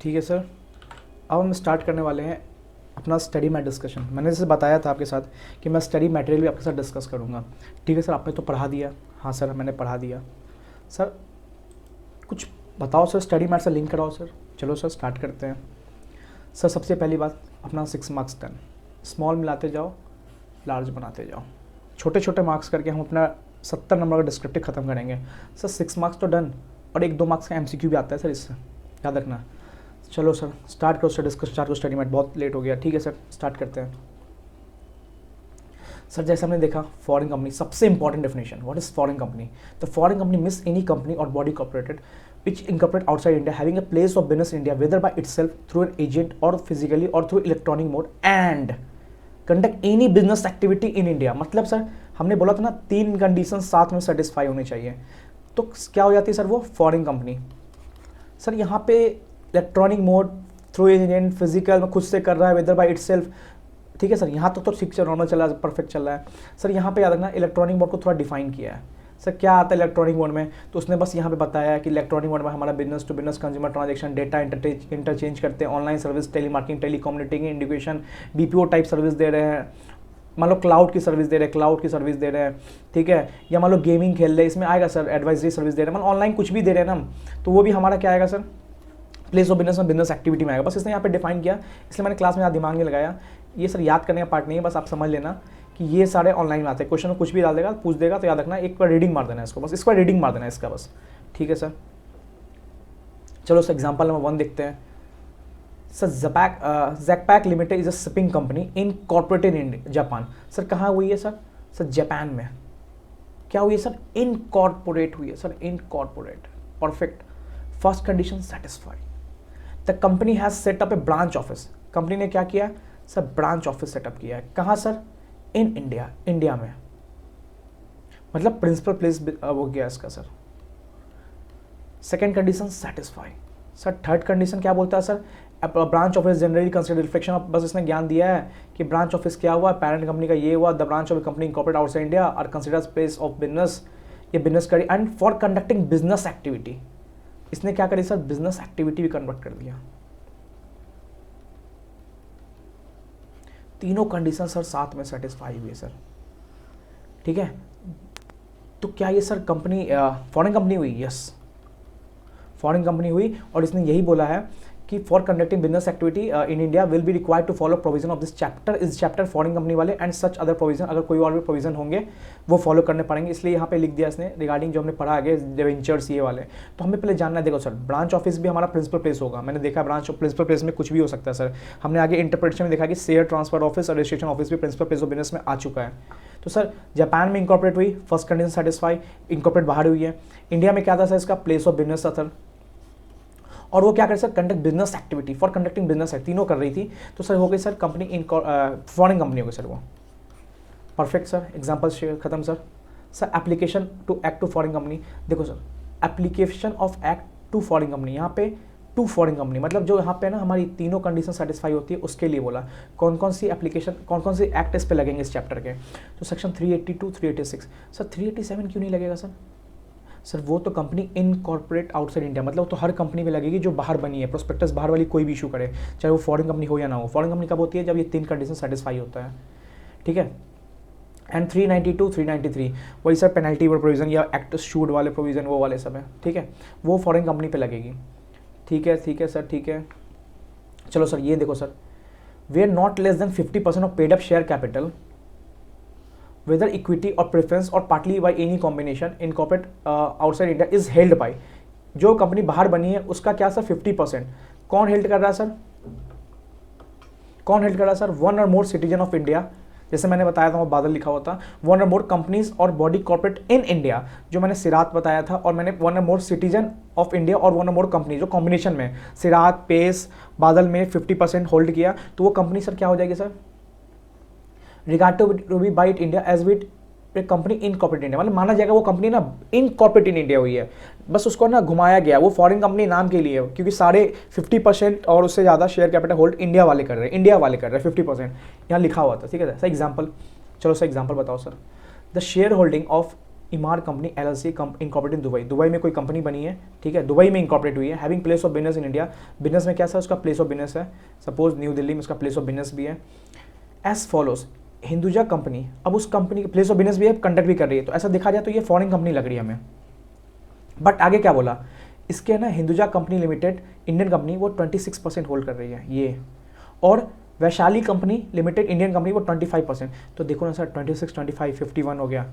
ठीक है सर, अब हम स्टार्ट करने वाले हैं अपना स्टडी मैट डिस्कशन। मैंने जैसे बताया था आपके साथ कि मैं स्टडी मटेरियल भी आपके साथ डिस्कस करूँगा। ठीक है सर, आपने तो पढ़ा दिया। हाँ सर, मैंने पढ़ा दिया। सर कुछ बताओ सर, स्टडी मैट से लिंक कराओ सर। चलो सर स्टार्ट करते हैं। सर सबसे पहली बात, अपना 6 मार्क्स 10 स्मॉल मिलाते जाओ, लार्ज बनाते जाओ, छोटे छोटे मार्क्स करके हम अपना 70 नंबर का डिस्क्रिप्टिव खत्म करेंगे। सर 6 मार्क्स तो डन, और 1-2 मार्क्स का MCQ भी आता है सर, इससे याद रखना। चलो सर स्टार्ट करो सर डिस्कस, स्टार्ट करो स्टडी मैट, बहुत लेट हो गया। ठीक है सर स्टार्ट करते हैं। सर जैसे हमने देखा फॉरेन कंपनी, सबसे important definition, what is foreign company? The foreign company means any company और body कॉर्पोरेटेड which incorporate outside India having a place of business in India whether by itself through an agent or physically or through electronic mode and conduct any business activity in India। मतलब sir हमने बोला था ना 3 condition साथ में satisfy होनी चाहिए, तो क्या हो जाती है सर वो फॉरेन कंपनी। सर यहाँ पे electronic mode, through agent, physical में खुद से कर रहा है, वेदर बाय इटसेल्फ। ठीक है सर, यहाँ तक तो ठीक से नॉर्मल चल रहा है, परफेक्ट चल रहा है। सर यहाँ पे याद रखना इलेक्ट्रॉनिक मोड को थोड़ा डिफाइन किया है। सर क्या आता है इलेक्ट्रॉनिक मोड में, तो उसने बस यहाँ पे बताया है कि इलेक्ट्रॉनिक मोड में हमारा business to business consumer transaction, data interchange करते हैं, online service, telemarketing, telecommunicating, indication, BPO type service दे रहे हैं, मान लो क्लाउड की सर्विस दे रहे हैं, क्लाउड की सर्विस दे रहे हैं। ठीक है, या मान लो गेमिंग खेल रहे हैं, इसमें आएगा सर एडवाइजरी सर्विस दे रहे हैं, मान ऑनलाइन कुछ भी दे रहे हैं ना, तो वो भी हमारा क्या आएगा सर प्लेस ऑफ बिजनेस में बिजनेस एक्टिविटी में आएगा। बस इसने यहाँ पे डिफाइन किया, इसलिए मैंने क्लास में यहाँ दिमाग नहीं लगाया। ये सर याद करने का पार्ट नहीं है, बस आप समझ लेना कि ये सारे ऑनलाइन में आते हैं। क्वेश्चन में कुछ भी डाल देगा, पूछ देगा, तो याद रखना एक बार रीडिंग मार देना इसको, बस इस बार रीडिंग मार देना इसका बस। ठीक है सर, चलो सर एग्जांपल नंबर 1 देखते हैं। Sir Zackpack limited is a shipping company incorporated in Japan. Sir कहाँ हुई है सर? सर जापान में। क्या हुई है सर? इनकॉर्पोरेट हुई है sir, incorporate. Perfect, first condition satisfy. The company has set up A branch office. Company ने क्या किया सर? ब्रांच ऑफिस सेटअप किया है। कहाँ सर? इन इंडिया, इंडिया में, मतलब प्रिंसिपल प्लेस हो गया इसका sir. Second condition satisfy. Sir third condition क्या बोलता है sir? Branch office generally consider reflection of, बस इसने ज्ञान दिया है कि ब्रांच ऑफिस क्या हुआ, पेरेंट कंपनी का ये हुआ, the branch of company incorporate outside India और कंसिडर्स प्लेस ऑफ बिजनेस, ये बिजनेस करी and for conducting business activity. इसने क्या करी सर? बिजनेस एक्टिविटी भी कन्वर्ट कर दिया। तीनों कंडीशन सर साथ में सेटिस्फाई हुई है सर। ठीक है, तो क्या ये सर कंपनी फॉरेन कंपनी हुई? यस, फॉरेन कंपनी हुई, और इसने यही बोला है कि for conducting business activity in India will be required to follow provision of this chapter, इस चैप्टर फॉरेन कंपनी वाले एंड सच अदर प्रोविजन, अगर कोई और भी प्रोविजन होंगे वो फॉलो करने पड़ेंगे। इसलिए यहाँ पे लिख दिया इसने रिगार्डिंग जो हमने पढ़ा आगे वेंचर्स ये वाले। तो हमें पहले जानना है, देखो सर ब्रांच ऑफिस भी हमारा प्रिंसिपल प्लेस होगा। मैंने देखा ब्रांच प्रिंसिपल प्लेस में कुछ भी हो सकता है सर। हमने आगे इंटरप्रिटेशन में देखा कि शेयर ट्रांसफर ऑफिस और रजिस्ट्रेशन ऑफिस भी प्रिंसिपल प्लेस ऑफ बिजनेस में आ चुका है। तो सर जापान में इंकॉर्पोरेट हुई, फर्स्ट कंडीशन सेटिस्फाई, इंकॉर्पोरेट बाहर हुई है। इंडिया में क्या था सर? इसका प्लेस ऑफ बिजनेस था सर, और वो क्या करे sir? Conduct business activity, for conducting business है, तीनों कर रही थी। तो सर हो गई sir company in foreign company हो गई सर वो। परफेक्ट सर, एग्जांपल खत्म sir. Sir application to act to foreign company, देखो sir application of act to foreign company, यहाँ पे टू फॉरेन कंपनी मतलब जो यहाँ पे ना हमारी तीनों कंडीशन सेटिस्फाई होती है उसके लिए बोला। कौन कौन सी एप्लीकेशन, कौन कौन सी एक्ट इस पे लगेंगे इस चैप्टर के? तो सेक्शन 382, 386। सर 387 क्यों नहीं लगेगा सर? सर वो तो कंपनी इनकॉर्पोरेट आउटसाइड इंडिया, मतलब तो हर कंपनी में लगेगी जो बाहर बनी है, प्रोस्पेक्टस बाहर वाली कोई भी इशू करे, चाहे वो फॉरेन कंपनी हो या ना हो। फॉरेन कंपनी कब होती है? जब ये 3 कंडीशन सेटिस्फाई होता है। ठीक है, एंड 392, 393 वही सर पेनल्टी और प्रोविजन या एक्ट शूड वाले प्रोविजन वो वाले सब है। ठीक है, वो फॉरेन कंपनी पे लगेगी। ठीक है, ठीक है सर, ठीक है। चलो सर ये देखो sir, where not less than 50% of paid up share capital whether equity or preference or partly by any combination in corporate outside India is held by, जो कंपनी बाहर बनी है उसका क्या सर? 50%। कौन हेल्ड कर रहा है सर? कौन हेल्ड कर रहा है सर? 1 और मोर सिटीजन ऑफ इंडिया, जैसे मैंने बताया था वो बादल लिखा हुआ था। 1 और मोर कंपनीज और बॉडी कॉर्पोरेट इन इंडिया, जो मैंने सिरात बताया था, और मैंने 1 और मोर सिटीजन ऑफ इंडिया और 1 और मोर कंपनी, जो कॉम्बिनेशन में सिरात, पेस, बादल में 50% होल्ड किया, तो वो कंपनी सर क्या हो जाएगी sir? Regard to be bite India as with company incorporate India, मतलब माना जाएगा वो कंपनी ना इन कॉर्पोरेट इन इंडिया हुई है, बस उसको ना घुमाया गया, वो फॉरेन कंपनी नाम के लिए, क्योंकि सारे 50% और उससे ज़्यादा शेयर कैपिटल होल्ड इंडिया वाले कर रहे हैं, इंडिया वाले कर रहे हैं 50%, यहाँ लिखा हुआ था। ठीक है सर, एग्जाम्पल, चलो सर एग्जाम्पल बताओ sir. The share holding of इमार company LLC incorporate in Dubai, Dubai में कोई कंपनी बनी है, ठीक है, दुबई में इनकॉर्पोरेट हुई है, having place of business in India, business में क्या सर उसका प्लेस ऑफ बिजनेस है, सपोज न्यू दिल्ली में उसका प्लेस ऑफ बिजनेस भी है, एज फॉलोज हिंदुजा कंपनी, अब उस कंपनी के प्लेस ऑफ बिजनेस भी है, कंडक्ट भी कर रही है, तो ऐसा देखा जाए तो ये फॉरेन कंपनी लग रही है हमें। बट आगे क्या बोला, इसके ना Hinduja company limited Indian company वो 26% होल्ड कर रही है ये, और Vaishali company limited Indian company वो 25%। तो देखो ना सर 26, 25, 51 हो गया,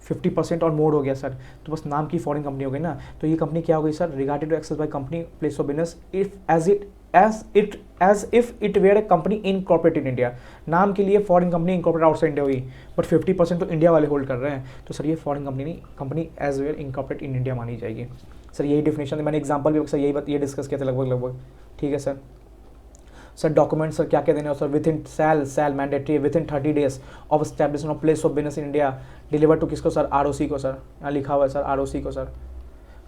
50% और मोर हो गया सर, तो बस नाम की फॉरेन कंपनी हो गई ना। तो ये कंपनी क्या हो गई sir, regarded to access by company place of business if as if it were a company incorporate in India, नाम के लिए foreign company incorporate outside India हुई, बट 50% तो इंडिया वाले होल्ड कर रहे हैं, तो सर ये फॉरेन कंपनी नहीं, company as were incorporate in India मानी जाएगी। सर यही डिफिनेशन, मैंने एग्जाम्पल भी सर यही डिस्कस किया था लगभग, ठीक है सर। सर डॉक्यूमेंट सर क्या क्या देने हो sir, within shall mandatory within 30 days of establishment of place of business in India, deliver to किसको सर, ROC को सर, यहाँ लिखा हुआ है सर ROC को सर।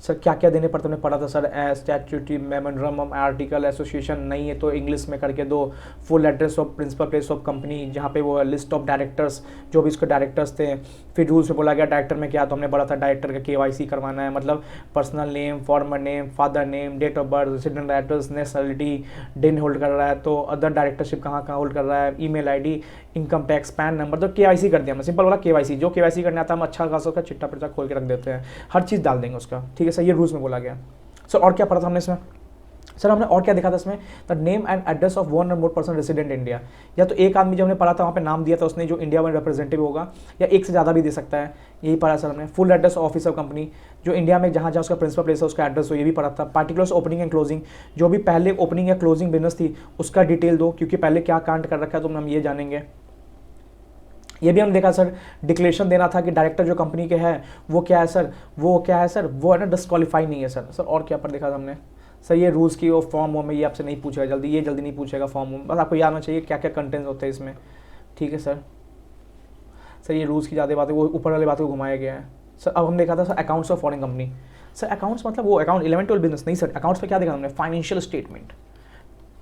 सर क्या क्या देने पड़ते हमने पढ़ा था sir, statutory memorandum article association, नहीं है तो इंग्लिश में करके दो, full address of principal place of company जहाँ पे वो लिस्ट ऑफ डायरेक्टर्स जो भी उसके डायरेक्टर्स थे, फिर रूल्स में बोला गया डायरेक्टर में क्या, तो हमने पढ़ा था डायरेक्टर का KYC करवाना है, मतलब personal name, former name, father name, date of birth, resident address, nationality, DIN hold कर रहा है तो अदर डायरेक्टरशिप कहाँ कहाँ होल्ड कर रहा है, email ID, income tax, pan number, तो KYC कर दिया हमने, सिंपल बोला KYC, जो KYC करने आता है हम अच्छा खासा उसका चिट्टा पिट्टा खोल के रख देते हैं, हर चीज़ डाल देंगे उसका, ठीक है सर, ये रूल्स में बोला गया। सर और क्या पढ़ा था हमने इसमें, सर हमने और क्या देखा था इसमें, the name and address of one और मोर पर्सन रेसिडेंट इंडिया, या तो एक आदमी जो हमने पढ़ा था वहाँ पे नाम दिया था उसने जो इंडिया में रिप्रेजेंटेटिव होगा, या एक से ज़्यादा भी दे सकता है, यही पढ़ा सर हमने। Full address office of company, जो इंडिया में जहाँ जहाँ उसका प्रिंसिपल प्लेस है उसका एड्रेस हो, ये भी पढ़ा था। पार्टिकुलर्स ओपनिंग एंड क्लोजिंग, जो भी पहले ओपनिंग या क्लोजिंग बिजनेस थी उसका डिटेल दो, क्योंकि पहले क्या कांड कर रखा है तो हम ये जानेंगे। ये भी हमने देखा सर, डिक्लेरेशन देना था कि डायरेक्टर जो कंपनी के हैं वो क्या है सर, वो है ना डिस्क्वालीफाई नहीं है सर। सर और क्या पर देखा था हमने, सर ये रूल्स की वो फॉर्म में ये आपसे नहीं पूछेगा जल्दी, ये जल्दी नहीं पूछेगा फॉर्म में, बस आपको याद होना चाहिए क्या क्या कंटेंट्स होते हैं इसमें, ठीक है सर। सर ये रूल्स की ज़्यादा बातें वो ऊपर वाली बातों को घुमाया गया है। सर अब हम देखा था sir accounts of foreign company, sir accounts मतलब वो अकाउंट 11 12 बिजनेस नहीं सर, अकाउंट्स में क्या देखा हमने, financial statement,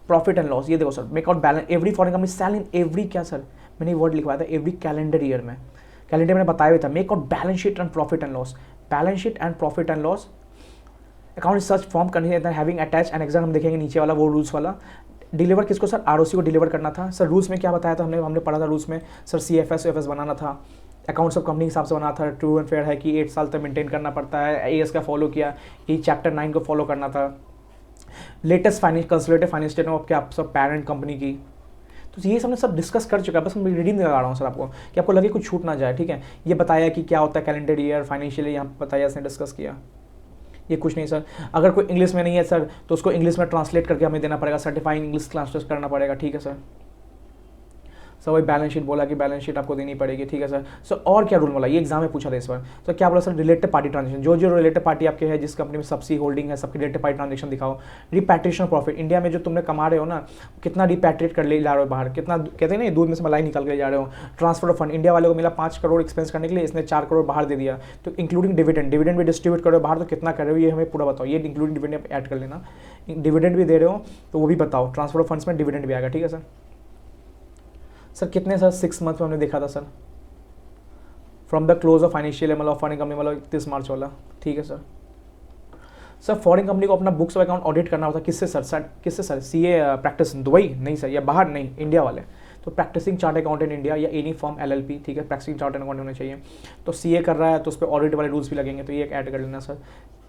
profit and loss, ये देखो sir, make out balance every foreign company shall in every, क्या सर मैंने वर्ड लिखवाया था, एवरी कैलेंडर ईयर में, कैलेंडर मैंने बताया भी था, make out balance sheet and profit and loss, balance sheet and profit and loss, account such form containing having attach and exam, हम देखेंगे नीचे वाला वो रूल्स वाला। डिलीवर किसको सर, ROC को डिलीवर करना था। सर रूल्स में क्या बताया था हमने पढ़ा था रूल्स में सर, CFS FS बनाना था, अकाउंट्स ऑफ कंपनी के हिसाब से बनाना था, ट्रू एंड फेयर है कि 8 साल तक मेंटेन करना पड़ता है, AS का फॉलो किया, ये चैप्टर 9 को फॉलो करना था, latest consolidated finance statement of क्या सब पेरेंट कंपनी की, तो ये हमने सब डिस्कस कर चुका है, बस मैं रीडिंग लगा रहा हूँ सर आपको कि आपको लगे कुछ छूट ना जाए, ठीक है। ये बताया कि क्या होता है कैलेंडर ईयर, फाइनेंशियल ईयर, यहाँ बताया इसने डिस्कस किया, ये कुछ नहीं सर। अगर कोई इंग्लिश में नहीं है सर तो उसको इंग्लिश में ट्रांसलेट करके हमें देना पड़ेगा, सर्टिफाइंग इंग्लिश ट्रांसलेट करना पड़ेगा, ठीक है सर। सर वही बैलेंस शीट बोला कि बैलेंस शीट आपको देनी पड़ेगी, ठीक है सर। सर और क्या रूल बोला, ये एग्जाम में पूछा था इस बार। सर क्या बोला सर, रिलेटेड पार्टी ट्रांजेक्शन, जो रिलेटेड पार्टी आपके है, जिस कंपनी में सबसी होल्डिंग है, सबकी रिलेटेड पार्टी ट्रांजेक्शन दिखाओ। रिपैट्रिएशन प्रॉफिट, इंडिया में जो तुमने कमा रहे हो ना, कितना रिपैट्रिएट कर ले जा रहे हो बाहर, कितना कहते हैं ना दूध में से मलाई निकाल के जा रहे हो। ट्रांसफर ऑफ फंड, इंडिया वाले को मिला 5 करोड़ एक्सपेंस करने के लिए, इसने 4 करोड़ बाहर दे दिया, तो इंक्लूडिंग डिविडेंड भी डिस्ट्रीब्यूट कर रहे हो बाहर, तो कितना कर रहे हो ये हमें पूरा बताओ, ये इंक्लूडिंग डिविडेंड ऐड कर लेना, डिविडेंड भी दे रहे हो तो वो भी बताओ, ट्रांसफर ऑफ फंड्स में डिविडेंड भी आएगा, ठीक है सर। सर कितने सर 6 मंथ में हमने देखा था sir, from the close of financial मतलब फॉरेन कंपनी मतलब 31 मार्च वाला, ठीक है सर। सर फॉरेन कंपनी को अपना बुक्स ऑफ अकाउंट ऑडिट करना होता है, किससे सर किससे सर, CA प्रैक्टिस दुबई नहीं सर, या बाहर नहीं, इंडिया वाले, तो प्रैक्टिसिंग चार्ट अकाउंटेंट इंडिया या एनी फॉर्म LLP, ठीक है, प्रैक्टिसिंग चार्ट अकाउंटेंट होना चाहिए। तो CA कर रहा है तो उस पर ऑडिट वाले रूल्स भी लगेंगे, तो ये एक ऐड कर लेना सर।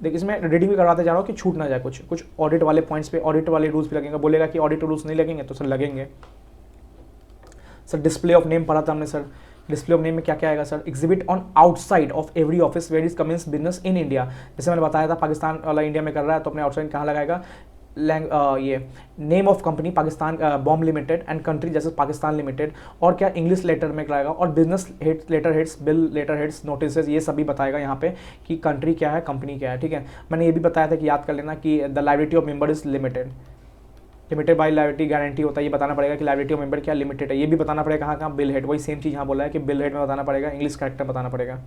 देखिए इसमें रीडिंग भी करवाते जा रहा हूँ कि छूट ना जाए, कुछ ऑडिट वाले पॉइंट्स पे ऑडिट वाले रूल्स भी लगेंगे, बोलेगा कि ऑडिट रूल्स नहीं लगेंगे तो सर लगेंगे। सर डिस्प्ले ऑफ नेम पढ़ा था हमने सर, डिस्प्ले ऑफ नेम में क्या क्या आएगा sir, exhibit on outside of every office where is commence business in India, जैसे मैंने बताया था पाकिस्तान वाला इंडिया में कर रहा है तो अपने आउटसाइड कहाँ लगाएगा, ये name of company Pakistan bomb limited and country जैसे पाकिस्तान लिमिटेड, और क्या इंग्लिश लेटर में लगाएगा, और business letter heads, bill letter heads, notices, ये सभी बताएगा यहाँ पे कि कंट्री क्या है, कंपनी क्या है, ठीक है। मैंने ये भी बताया था कि याद कर लेना कि the liability of member is limited by liability guarantee होता है, ये बताना पड़ेगा कि लायबिलिटी ऑफ मेंबर क्या लिमिटेड है, ये भी बताना पड़ेगा कहाँ कहाँ, बिल हेड, वही सेम चीज़ यहाँ बोला है कि बिल हेड में बताना पड़ेगा, इंग्लिश करेक्टर बताना पड़ेगा।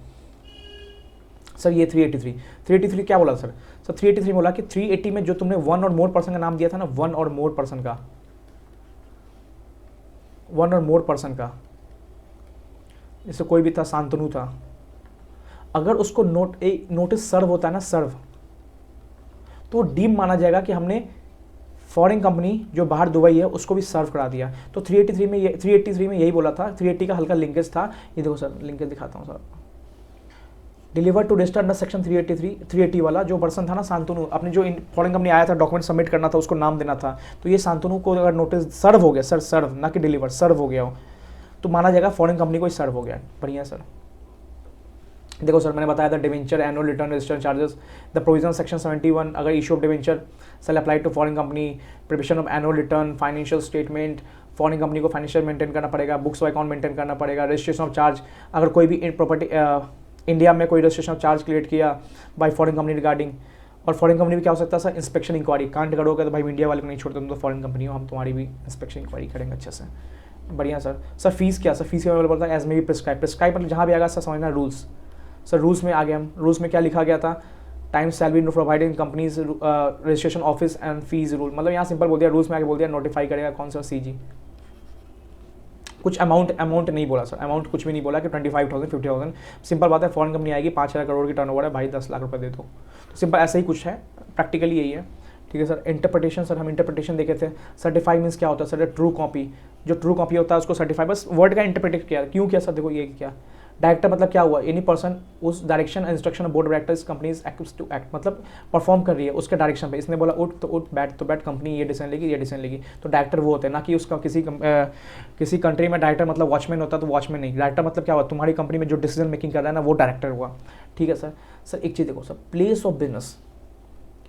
सर ये 383 क्या बोला सर, 383 बोला कि 380 में जो तुमने 1 और मोर पर्सन का नाम दिया था ना, 1 और मोर पर्सन का, जैसे कोई भी था, शांतनु था, अगर उसको नोटिस सर्व होता है ना, सर्व, तो डीम माना जाएगा कि हमने फॉरेन कंपनी जो बाहर दुबई है उसको भी सर्व करा दिया। तो 383 में यही बोला था, 380 का हल्का लिंकेज था। ये देखो सर, लिंकेज दिखाता हूँ sir. Deliver to register under section 380 वाला जो पर्सन था ना, शांतनु, अपने जो फॉरेन कंपनी आया था डॉक्यूमेंट सबमिट करना था, उसको नाम देना था, तो ये शांतनु को अगर नोटिस सर्व हो गया सर, सर्व ना कि डिलीवर, सर्व हो गया हो, तो माना जाएगा फॉरेन कंपनी को ही सर्व हो गया। बढ़िया सर। देखो सर, मैंने बताया था debenture annual return register charges, the provision section 71, अगर issue of debenture shall apply to foreign company, preparation of annual return, financial statement, foreign company को फाइनेंशियल मेंटेन करना पड़ेगा, बुक्स ऑफ अकाउंट मेंटेन करना पड़ेगा, registration of charge, अगर कोई भी property India में कोई रजिस्ट्रेशन ऑफ चार्ज क्रिएट किया बाय फॉरेन कंपनी रिगार्डिंग, और फॉरेन कंपनी भी क्या हो सकता है सर, इंस्पेक्शन इंक्वायरी, कांड करोगे तो भाई इंडिया वाले को नहीं छोड़ते, तुम तो फॉरेन कंपनी हो, हम तुम्हारी भी इंस्पेक्शन इंक्वायरी करेंगे अच्छे से। बढ़िया सर। सर फीस क्या, sir fees available as may be बी प्रिस्क्राइब, प्रिस्क्राइब मतलब जहाँ भी आएगा सर समझना रूल्स। सर रूल्स में आ गए हम, रूल्स में क्या लिखा गया था, time shall be provided in companies registration office and fees rule, मतलब यहाँ सिंपल बोल दिया, रूल्स में आगे बोल दिया नोटिफाई करेगा कौन सा सीजी। कुछ अमाउंट नहीं बोला सर, अमाउंट कुछ भी नहीं बोला कि 25,000 50,000, सिंपल बात है, फॉरेन कंपनी आएगी 5,000 करोड़ की टर्नओवर है भाई, 10 लाख रुपए दे दो, तो सिंपल ऐसा ही कुछ है, प्रैक्टिकली यही है। ठीक है सर। इंटरप्रिटेशन, सर हम इंटरप्रिटेशन देखे थे। सर्टिफाई मीन्स क्या होता है सर, ट्रू कॉपी, जो ट्रू कॉपी होता है उसको सर्टिफाई, बस वर्ड का इंटरप्रिटेट किया, क्यों किया सर, देखो ये क्या, डायरेक्टर मतलब क्या हुआ, एनी पर्सन उस direction instruction board of directors companies act to act, मतलब परफॉर्म कर रही है उसके डायरेक्शन पे, इसने बोला उठ तो उठ, बैठ तो बैठ, कंपनी ये डिसीजन लेगी, ये डिसीजन लेगी, तो डायरेक्टर वो होते हैं, ना कि उसका किसी कंट्री में डायरेक्टर मतलब वॉचमैन होता है, तो वॉचमैन नहीं, डायरेक्टर मतलब क्या हुआ, तुम्हारी कंपनी में जो डिसीजन मेकिंग कर रहा है ना वो डायरेक्टर हुआ। ठीक है सर। सर एक चीज़ देखो सर, प्लेस ऑफ बिजनेस,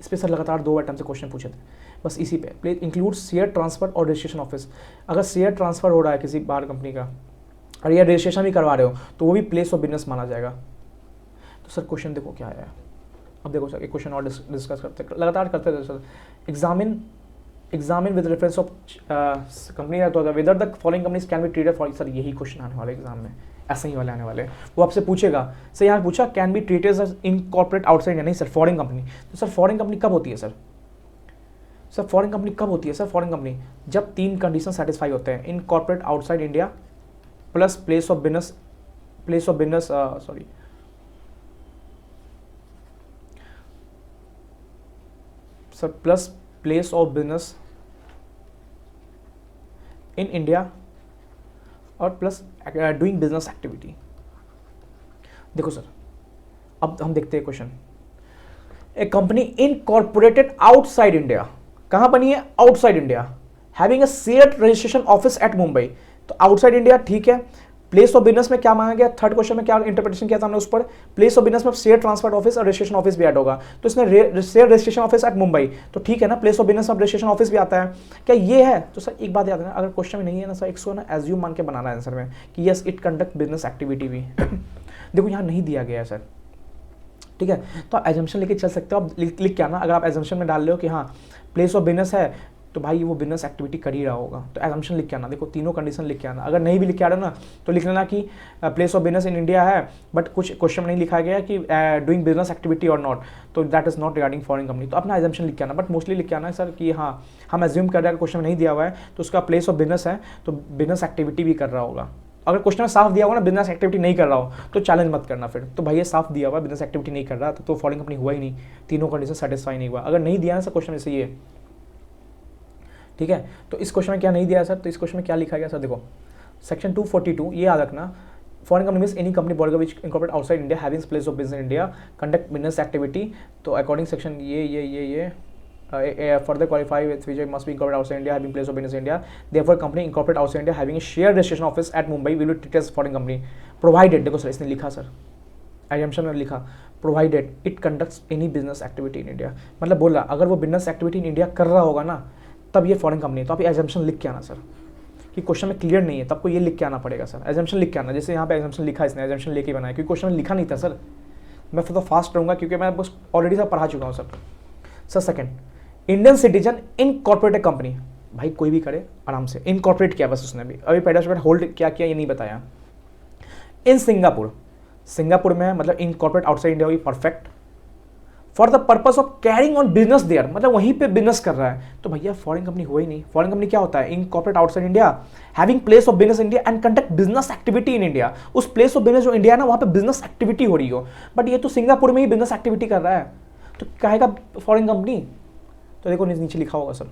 इस पर सर लगातार 2 आइटम से क्वेश्चन पूछे थे, बस इसी पे, प्लेस इंक्लूड शेयर ट्रांसफर और रजिस्ट्रेशन ऑफिस, अगर शेयर ट्रांसफर हो रहा है किसी बाहर कंपनी का और ये रजिस्ट्रेशन भी करवा रहे हो तो वो भी प्लेस ऑफ बिजनेस माना जाएगा। तो सर क्वेश्चन देखो क्या है, अब देखो सर एक क्वेश्चन और डिस्कस करते लगातार करते थे sir, examine with reference of company weather the following companies can be treated for, sir यही क्वेश्चन आने वाले एग्जाम में, ऐसे ही वाले आने वाले, वो आपसे पूछेगा सर, यहाँ पूछा can be treated in corporate outside India, नहीं सर फॉरेन कंपनी, तो सर फॉरेन कंपनी कब होती है सर, सर फॉरेन कंपनी कब होती है सर, फॉरेन कंपनी जब 3 कंडीशन सेटिस्फाई होते हैं, in corporate outside India plus place of business sorry sir plus place of business in India और प्लस डूइंग बिजनेस एक्टिविटी। देखो सर अब हम देखते हैं क्वेश्चन, ए कंपनी इनकॉर्पोरेटेड आउटसाइड इंडिया, कहां बनी है, outside India, having a shared registration office at Mumbai, तो आउटसाइड इंडिया ठीक है। प्लेस ऑफ बिजनेस में क्या मांगा गया, थर्ड क्वेश्चन में क्या इंटरप्रिटेशन किया था हमने उस पर, प्लेस ऑफ बिजनेस में शेयर ट्रांसफर ऑफिस और रजिस्ट्रेशन ऑफिस भी ऐड होगा, तो इसने share registration office at Mumbai, तो ठीक है ना, प्लेस ऑफ बिजनेस में रजिस्ट्रेशन ऑफिस भी आता है, क्या ये है, तो सर एक बात याद रखना, अगर क्वेश्चन में नहीं है ना सर, इसको ना एज्यूम मान के बनाना है आंसर में कि yes it conduct business activity भी देखो यहाँ नहीं दिया गया है सर, ठीक है, तो आप एजम्पशन लेके चल सकते हो, आप लिख के आना, अगर आप एजम्पशन में डाल रहे हो कि हाँ प्लेस ऑफ बिजनेस है तो भाई वो बिजनेस एक्टिविटी कर ही रहा होगा, तो एजम्पशन लिख के आना, देखो तीनों कंडीशन लिख के आना, अगर नहीं भी लिख के आ रहा ना तो लिख लेना कि place of business in India है बट कुछ क्वेश्चन में नहीं लिखा गया कि डूइंग बिजनेस एक्टिविटी और नॉट, तो that is not regarding foreign company, तो अपना एजम्पशन लिख के आना, बट मोस्टली लिख के आना है सर कि हाँ हम एज्यूम कर रहे हैं, क्वेश्चन में नहीं दिया हुआ है तो उसका प्लेस ऑफ बिजनेस है तो बिजनेस एक्टिविटी भी कर रहा होगा, अगर क्वेश्चन में साफ दिया हुआ ना बिजनेस एक्टिविटी नहीं कर रहा हो तो चैलेंज मत करना फिर, तो भैया साफ दिया हुआ बिजनेस एक्टिविटी नहीं कर रहा तो फॉरेन कंपनी हुआ ही नहीं, तीनों कंडीशन सेटिस्फाई नहीं हुआ, अगर नहीं दिया ना सर क्वेश्चन में से ये, ठीक है, तो इस क्वेश्चन में क्या नहीं दिया सर, तो इस क्वेश्चन में क्या लिखा गया सर, देखो सेक्शन 242 ये याद रखना, foreign company means any company border which incorporate outside India having place of business in India conduct business activity, तो अकॉर्डिंग सेक्शन ये further qualify with which must be incorporated outside India having place of business in India, therefore company incorporated outside India having a shared registration office at Mumbai will be treated as foreign company provided, देखो sir इसने लिखा sir assumption में लिखा provided it conducts any business activity in India, मतलब बोला अगर वो business activity in India कर रहा होगा ना तब ये फॉरेन कंपनी है, तो आप एजम्पशन लिख के आना सर कि क्वेश्चन में क्लियर नहीं है तब को ये लिख के आना पड़ेगा सर, एजम्पशन लिख के आना, जैसे यहाँ पे एजम्पशन लिखा इसने एजम्पशन लेके बनाया क्योंकि क्वेश्चन में लिखा नहीं था सर, मैं फिर तो फास्ट रहूँगा क्योंकि मैं बस ऑलरेडी सब पढ़ा चुका हूँ sir. Second Indian citizen incorporated company, भाई कोई भी करे आराम से, इनकॉर्पोरेट किया बस उसने भी, अभी पहले होल्ड क्या किया ये नहीं बताया, इन सिंगापुर में मतलब इनकॉर्पोरेट आउटसाइड इंडिया हुई perfect, for the purpose of carrying on business there, मतलब वहीं पे बिजनेस कर रहा है। तो भैया फॉरेन कंपनी हुआ ही नहीं। फॉरेन कंपनी क्या होता है? Incorporate outside India, having place of business India and conduct business activity in India. उस प्लेस ऑफ बिजनेस जो इंडिया है ना, वहां पे बिजनेस एक्टिविटी हो रही हो, बट ये तो सिंगापुर में ही बिजनेस एक्टिविटी कर रहा है, तो कहेगा फॉरेन कंपनी? तो देखो नीचे लिखा होगा sir,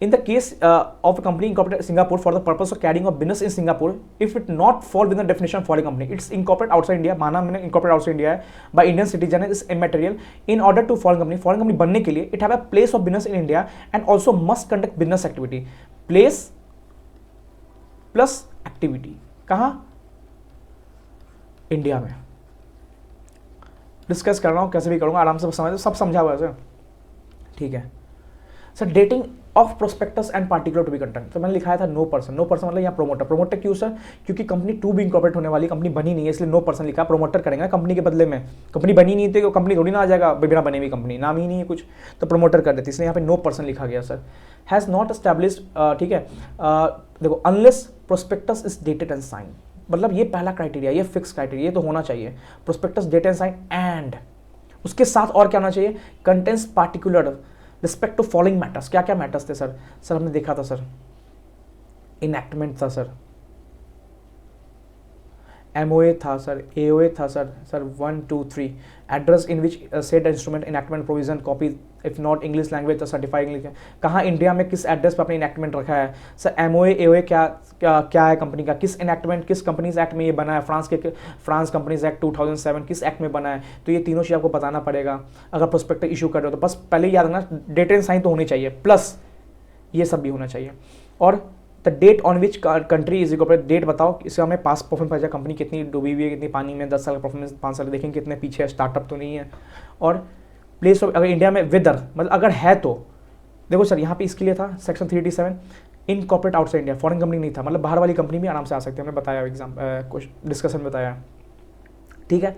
in the case of a company incorporated in Singapore for the purpose of carrying a business in Singapore, if it not fall within the definition of foreign company, it's incorporate outside India, माना मैंने incorporate outside India है by Indian citizen is immaterial in order to foreign company बनने के लिए it have a place of business in India and also must conduct business activity, place plus activity कहाँ? India में। Discuss कर रहा हूँ, कैसे भी करूँगा, आराम से समझ, सब समझा हुआ है सर, ठीक है sir. Dating of prospectus and particular to be content, तो मैंने लिखाया था नो पर्सन। नो पर्सन मतलब यहाँ प्रोमोटर। प्रोमोटर क्यों सर? क्योंकि कंपनी टू बी इंकॉर्पोरेट होने वाली, कंपनी बनी नहीं है, इसलिए नो पर्सन लिखा। प्रोमोटर करेंगे कंपनी के बदले में, कंपनी बनी नहीं थी, कंपनी थोड़ी ना आ जाएगा बिना बने हुई कंपनी, नाम ही नहीं है कुछ, तो प्रोमोटर कर देती, इसलिए यहाँ पे नो पर्सन लिखा गया सर। हैज़ नॉट एस्टैब्लिश्ड, ठीक है, देखो unless prospectus is dated and sign, मतलब ये पहला क्राइटेरिया, ये फिक्स क्राइटेरिया, ये तो होना चाहिए। Prospectus date and sign and उसके साथ और क्या होना चाहिए? Contents particular respect to following matters. क्या क्या मैटर्स थे सर? सर हमने देखा था सर, इनएक्टमेंट था सर, एमओए था सर, एओए था sir, sir 1 2 3 address in which said instrument enactment provision copy if not English language तो सर्टिफाइड इंग्लिश। कहाँ इंडिया में किस एड्रेस पर अपने इनएक्टमेंट रखा है सर? एमओए एओए क्या क्या क्या है कंपनी का? किस इनएक्टमेंट, किस कंपनीज एक्ट में ये बना है? फ्रांस कंपनीज एक्ट 2007 किस एक्ट में बना है? तो ये तीनों चीज़ आपको बताना पड़ेगा अगर प्रोस्पेक्टस इशू कर रहे हो तो। बस पहले याद रखना डेट एंड साइन तो होनी चाहिए, प्लस ये सब भी होना चाहिए। और the date on which country is incorporated, date बताओ इसका हमें पास परफॉर्मेंस पता कंपनी कितनी डूबी हुई है, कितनी पानी में, 10 साल का परफॉर्मेंस, 5 साल देखेंगे कितने पीछे है, स्टार्टअप तो नहीं है। और प्लेस ऑफ, अगर इंडिया में वेदर, मतलब अगर है तो देखो सर यहाँ पे इसके लिए था section 387 in corporate outside India, foreign company नहीं था, मतलब बाहर वाली कंपनी भी आराम से आ सकती है, हमने बताया एग्जाम कुछ डिस्कशन में बताया, ठीक है।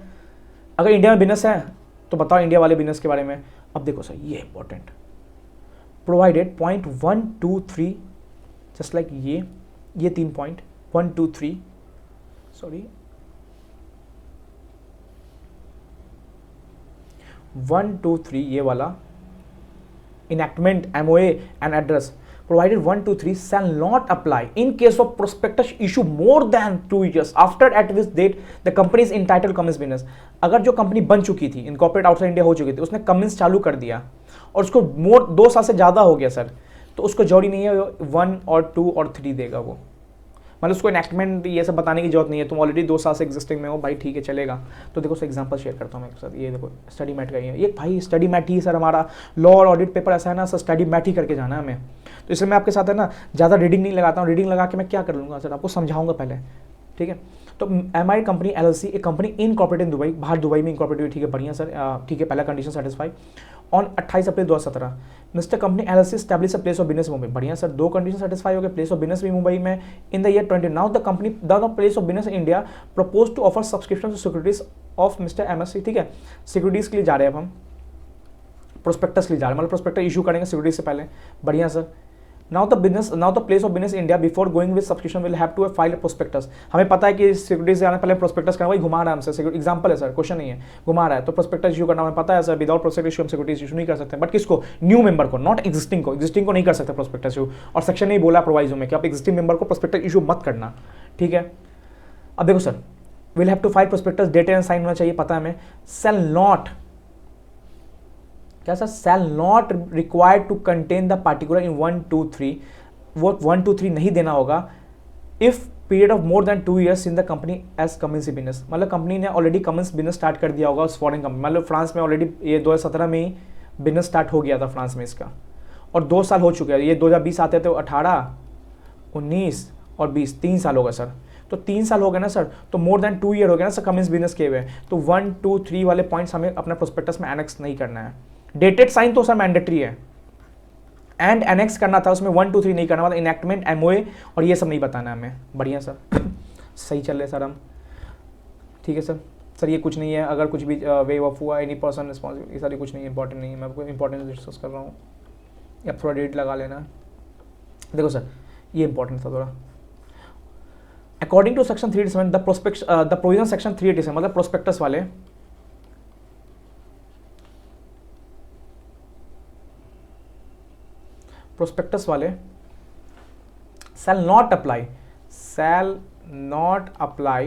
अगर इंडिया में बिजनेस है तो बताओ इंडिया वाले बिजनेस के बारे में। अब देखो सर ये important, provided point 1 2 3 just like ये 3 पॉइंट 1 2 3 सॉरी 1 2 3 ये वाला enactment MOA and address provided 1 2 3 shall not apply in case of prospectus issue more than 2 years after at which date the company is entitled commence business। अगर जो company बन चुकी थी, incorporate outside India हो चुकी थी, उसने कमेंस चालू कर दिया और उसको मोर 2 साल से ज़्यादा हो गया सर, तो उसको जरूरी नहीं है 1 और 2 और 3 देगा वो, मतलब उसको इनएक्टमेंट ये सब बताने की जरूरत नहीं है, तुम ऑलरेडी 2 साल से एग्जिस्टिंग में हो भाई, ठीक है चलेगा। तो देखो सर एग्जांपल शेयर करता हूँ मैं एक साथ, ये देखो स्टडी मैट का ही है ये भाई, स्टडी मैट ही सर हमारा लॉ और ऑडिट पेपर ऐसा है ना सर, स्टडी मैट ही करके जाना है हमें, तो इसलिए मैं आपके साथ है ना ज़्यादा रीडिंग नहीं लगाता हूँ, रीडिंग लगा के मैं क्या कर लूँगा सर, आपको समझाऊंगा पहले, ठीक है। तो एमआई कंपनी एलएलसी एक कंपनी इनकॉर्पोरेटेड इन दुबई, बाहर दुबई में इनकॉर्पोरेटेड हुई, ठीक है बढ़िया सर, ठीक है पहला condition satisfy. On 28 April 2017 mister company LLC establish a place of business Mumbai, बढ़िया सर 2 कंडीशन सेटिस्फाई हो गए, प्लेस ऑफ बिजनेस भी मुंबई में in the year 20। Now the company the place of business in India propose to offer subscription to securities of mister MSC, ठीक है securities के लिए जा रहे हैं अब हम, प्रोस्पेक्टस के लिए जा रहे हैं, मतलब प्रोस्पेक्टस इशू करेंगे सिक्योरिटीज से पहले, बढ़िया sir. Now the place of business India before going with subscription will have to file prospectus. हमें पता है कि सिक्योरिटी से आने पहले प्रोस्पेक्टस करना, वही घुमा रहा है हमसे, एग्जांपल है सर, क्वेश्चन नहीं है, घुमा रहा है तो प्रोस्पेक्टस इशू करना हमें पता है सर, विदाउट प्रोस्पेक्टस इशू हम सिक्योरिटी इशू नहीं कर सकते, बट किसको? न्यू मेंबर को, नॉट एग्जिस्टिंग को नहीं कर सकते प्रोस्पेक्टस इशू, और सेक्शन नहीं बोला प्रोवाइजो में कि आप एग्जिस्टिंग मेंबर को प्रोस्पेक्टस इशू मत करना, ठीक है। अब देखो sir will have to file prospectus, date and sign होना चाहिए, पता है हमें। सेल नॉट क्या sir? Shall not required to contain the particular in 1 2 3, वो 1 2 3 नहीं देना होगा if period of more than 2 years in the company as commence business, मतलब कंपनी ने ऑलरेडी कमेंस बिजनेस स्टार्ट कर दिया होगा उस फॉरेन कंपनी, मतलब फ्रांस में ऑलरेडी ये 2017 में ही बिजनेस स्टार्ट हो गया था फ्रांस में इसका, और 2 साल हो चुके हैं, ये 2020 आते थे 18 19 और 20 3 साल हो गए सर, तो 3 साल हो गए ना सर, तो मोर देन 2 ईयर हो गया ना सर कमेंस बिजनेस के हुए, तो 1 2 3 वाले पॉइंट्स हमें अपने प्रोस्पेक्टस में एनेक्स नहीं करना है। डेटेड साइन तो सर मैंडेटरी है, एंड एनेक्स करना था उसमें, 1 2 3 नहीं करना, मतलब इनएक्टमेंट एमओए और ये सब नहीं बताना है हमें, बढ़िया सर सही चल रहे सर हम, ठीक है सर ये कुछ नहीं है, अगर कुछ भी वे ऑफ हुआ एनी पर्सन रिस्पॉन्सिबल, ये सारी कुछ नहीं, इंपॉर्टेंट नहीं है, मैं आपको इंपॉर्टेंट डिस्कस कर रहा हूँ, या थोड़ा डेट लगा लेना। देखो सर ये इंपॉर्टेंट था थोड़ा, according to section 387 the provision section 387 मतलब प्रोस्पेक्टस वाले प्रोस्पेक्टस वाले shall not apply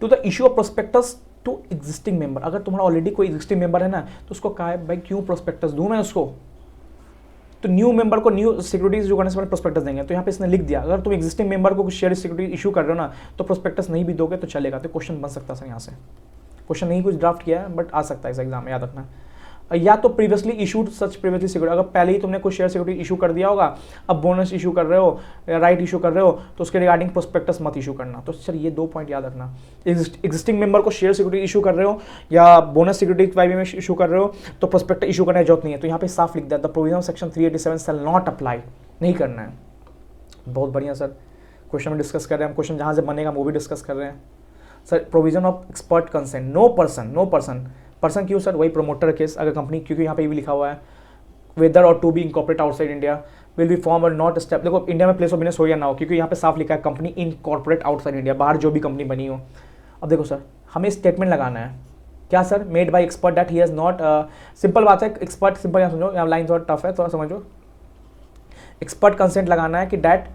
to the issue of prospectus to existing member। अगर तुम्हारा ऑलरेडी कोई एग्जिस्टिंग मेंबर है ना तो उसको कहा है भाई क्यों प्रोस्पेक्टस दूं मैं उसको, तो न्यू मेंबर को न्यू सिक्योरिटीज जो करने से पहले प्रोस्पेक्टस देंगे। तो यहाँ पे इसने लिख दिया अगर तुम एग्जिस्टिंग मेंबर को कुछ शेयर सिक्योरिटी इशू कर रहे हो ना तो प्रोस्पेक्टस नहीं भी दोगे तो चलेगा। तो क्वेश्चन बन सकता है सर, यहाँ से क्वेश्चन नहीं कुछ ड्राफ्ट किया है बट आ सकता है इस एग्जाम में, याद रखना। या तो प्रीवियसली इशूड सच प्रीवियसली सिक्योरिटी, अगर पहले ही तुमने कुछ शेयर सिक्योरिटी इशू कर दिया होगा, अब बोनस इशू कर रहे हो या राइट इशू कर रहे हो तो उसके रिगार्डिंग प्रोस्पेक्टस मत इशू करना। तो सर ये 2 पॉइंट याद रखना, एग्जिस्टिंग मेंबर को शेयर सिक्योरिटी इशू कर रहे हो या बोनस सिक्योरिटी वाई में इशू कर रहे हो तो प्रोस्पेक्टस इशू करने की जरूरत नहीं है। तो यहाँ पे साफ लिख दिया the provision section 387 shall not apply, नहीं करना है। बहुत बढ़िया सर, क्वेश्चन में डिस्कस कर रहे हैं हम, क्वेश्चन जहाँ से बनेगा वो भी डिस्कस कर रहे हैं sir. Provision of expert consent, no person क्यों सर, वही प्रोमोटर केस अगर कंपनी, क्योंकि यहाँ पे भी लिखा हुआ है whether or to be incorporate outside India will be form or not step. देखो इंडिया में प्लेस ऑफ बिजनेस हो या ना हो, क्योंकि यहाँ पे साफ लिखा है कंपनी इनकॉर्पोरेट आउटसाइड इंडिया, बाहर जो भी कंपनी बनी हो। अब देखो सर हमें स्टेटमेंट लगाना है क्या sir, made by expert that he has not, simple बात है एक्सपर्ट, सिंपल यहाँ समझो, यहाँ लाइन थोड़ा टफ है थोड़ा समझो। एक्सपर्ट कंसेंट लगाना है कि डैट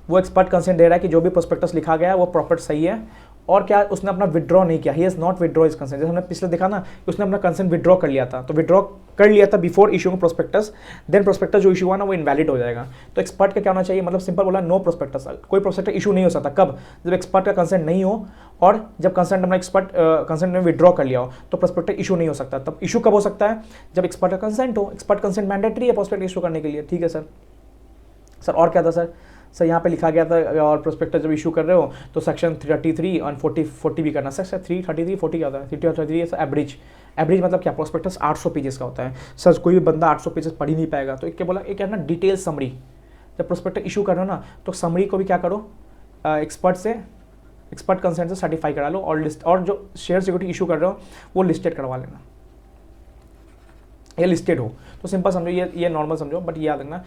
वो एक्सपर्ट कंसेंट दे रहा है कि जो भी प्रोस्पेक्टस लिखा गया है वो प्रॉपर सही है, और क्या उसने अपना विड्रॉ नहीं किया, he has not withdraw is consent. जैसे हमने पिछले देखा ना उसने अपना कंसेंट विड्रॉ कर लिया था, तो विड्रॉ कर लिया था before issuing prospectus, then prospectus जो इशू हुआ ना वो इनवैलिड हो जाएगा। तो एक्सपर्ट का क्या होना चाहिए, मतलब सिंपल बोला नो प्रोस्पेक्टस, कोई प्रोस्पेक्टस इशू नहीं हो सकता कब, जब एक्सपर्ट का कंसेंट नहीं हो और जब कंसेंट अपना एक्सपर्ट कंसेंट ने विड्रॉ कर लिया हो तो प्रोस्पेक्टस इशू नहीं हो सकता। तब इशू कब हो सकता है, जब एक्सपर्ट का कंसेंट हो, एक्सपर्ट कंसेंट मैंडेटरी है प्रोस्पेक्टस इशू करने के लिए, ठीक है सर। सर और क्या था सर यहाँ पे लिखा गया था और प्रोस्पेक्टस जब इशू कर रहे हो तो सेक्शन 33 और 40 भी करना। सेक्शन 333 40 क्या होता है, 333 एवरेज मतलब क्या, प्रोस्पेक्टस 800 पेजेस का होता है सर, कोई भी बंदा 800 पेजेस पढ़ ही नहीं पाएगा। तो एक क्या बोला, एक है ना डिटेल समरी, जब प्रोस्पेक्टस इशू कर रहे हो ना तो समरी को भी क्या करो, एक्सपर्ट कंसेंट से सर्टिफाई करा लो और लिस्ट, और जो शेयर सिक्योरिटी इशू कर रहे हो वो लिस्टेड करवा लेना, ये लिस्टेड हो। तो सिंपल समझो, ये नॉर्मल समझो, बट ये याद रखना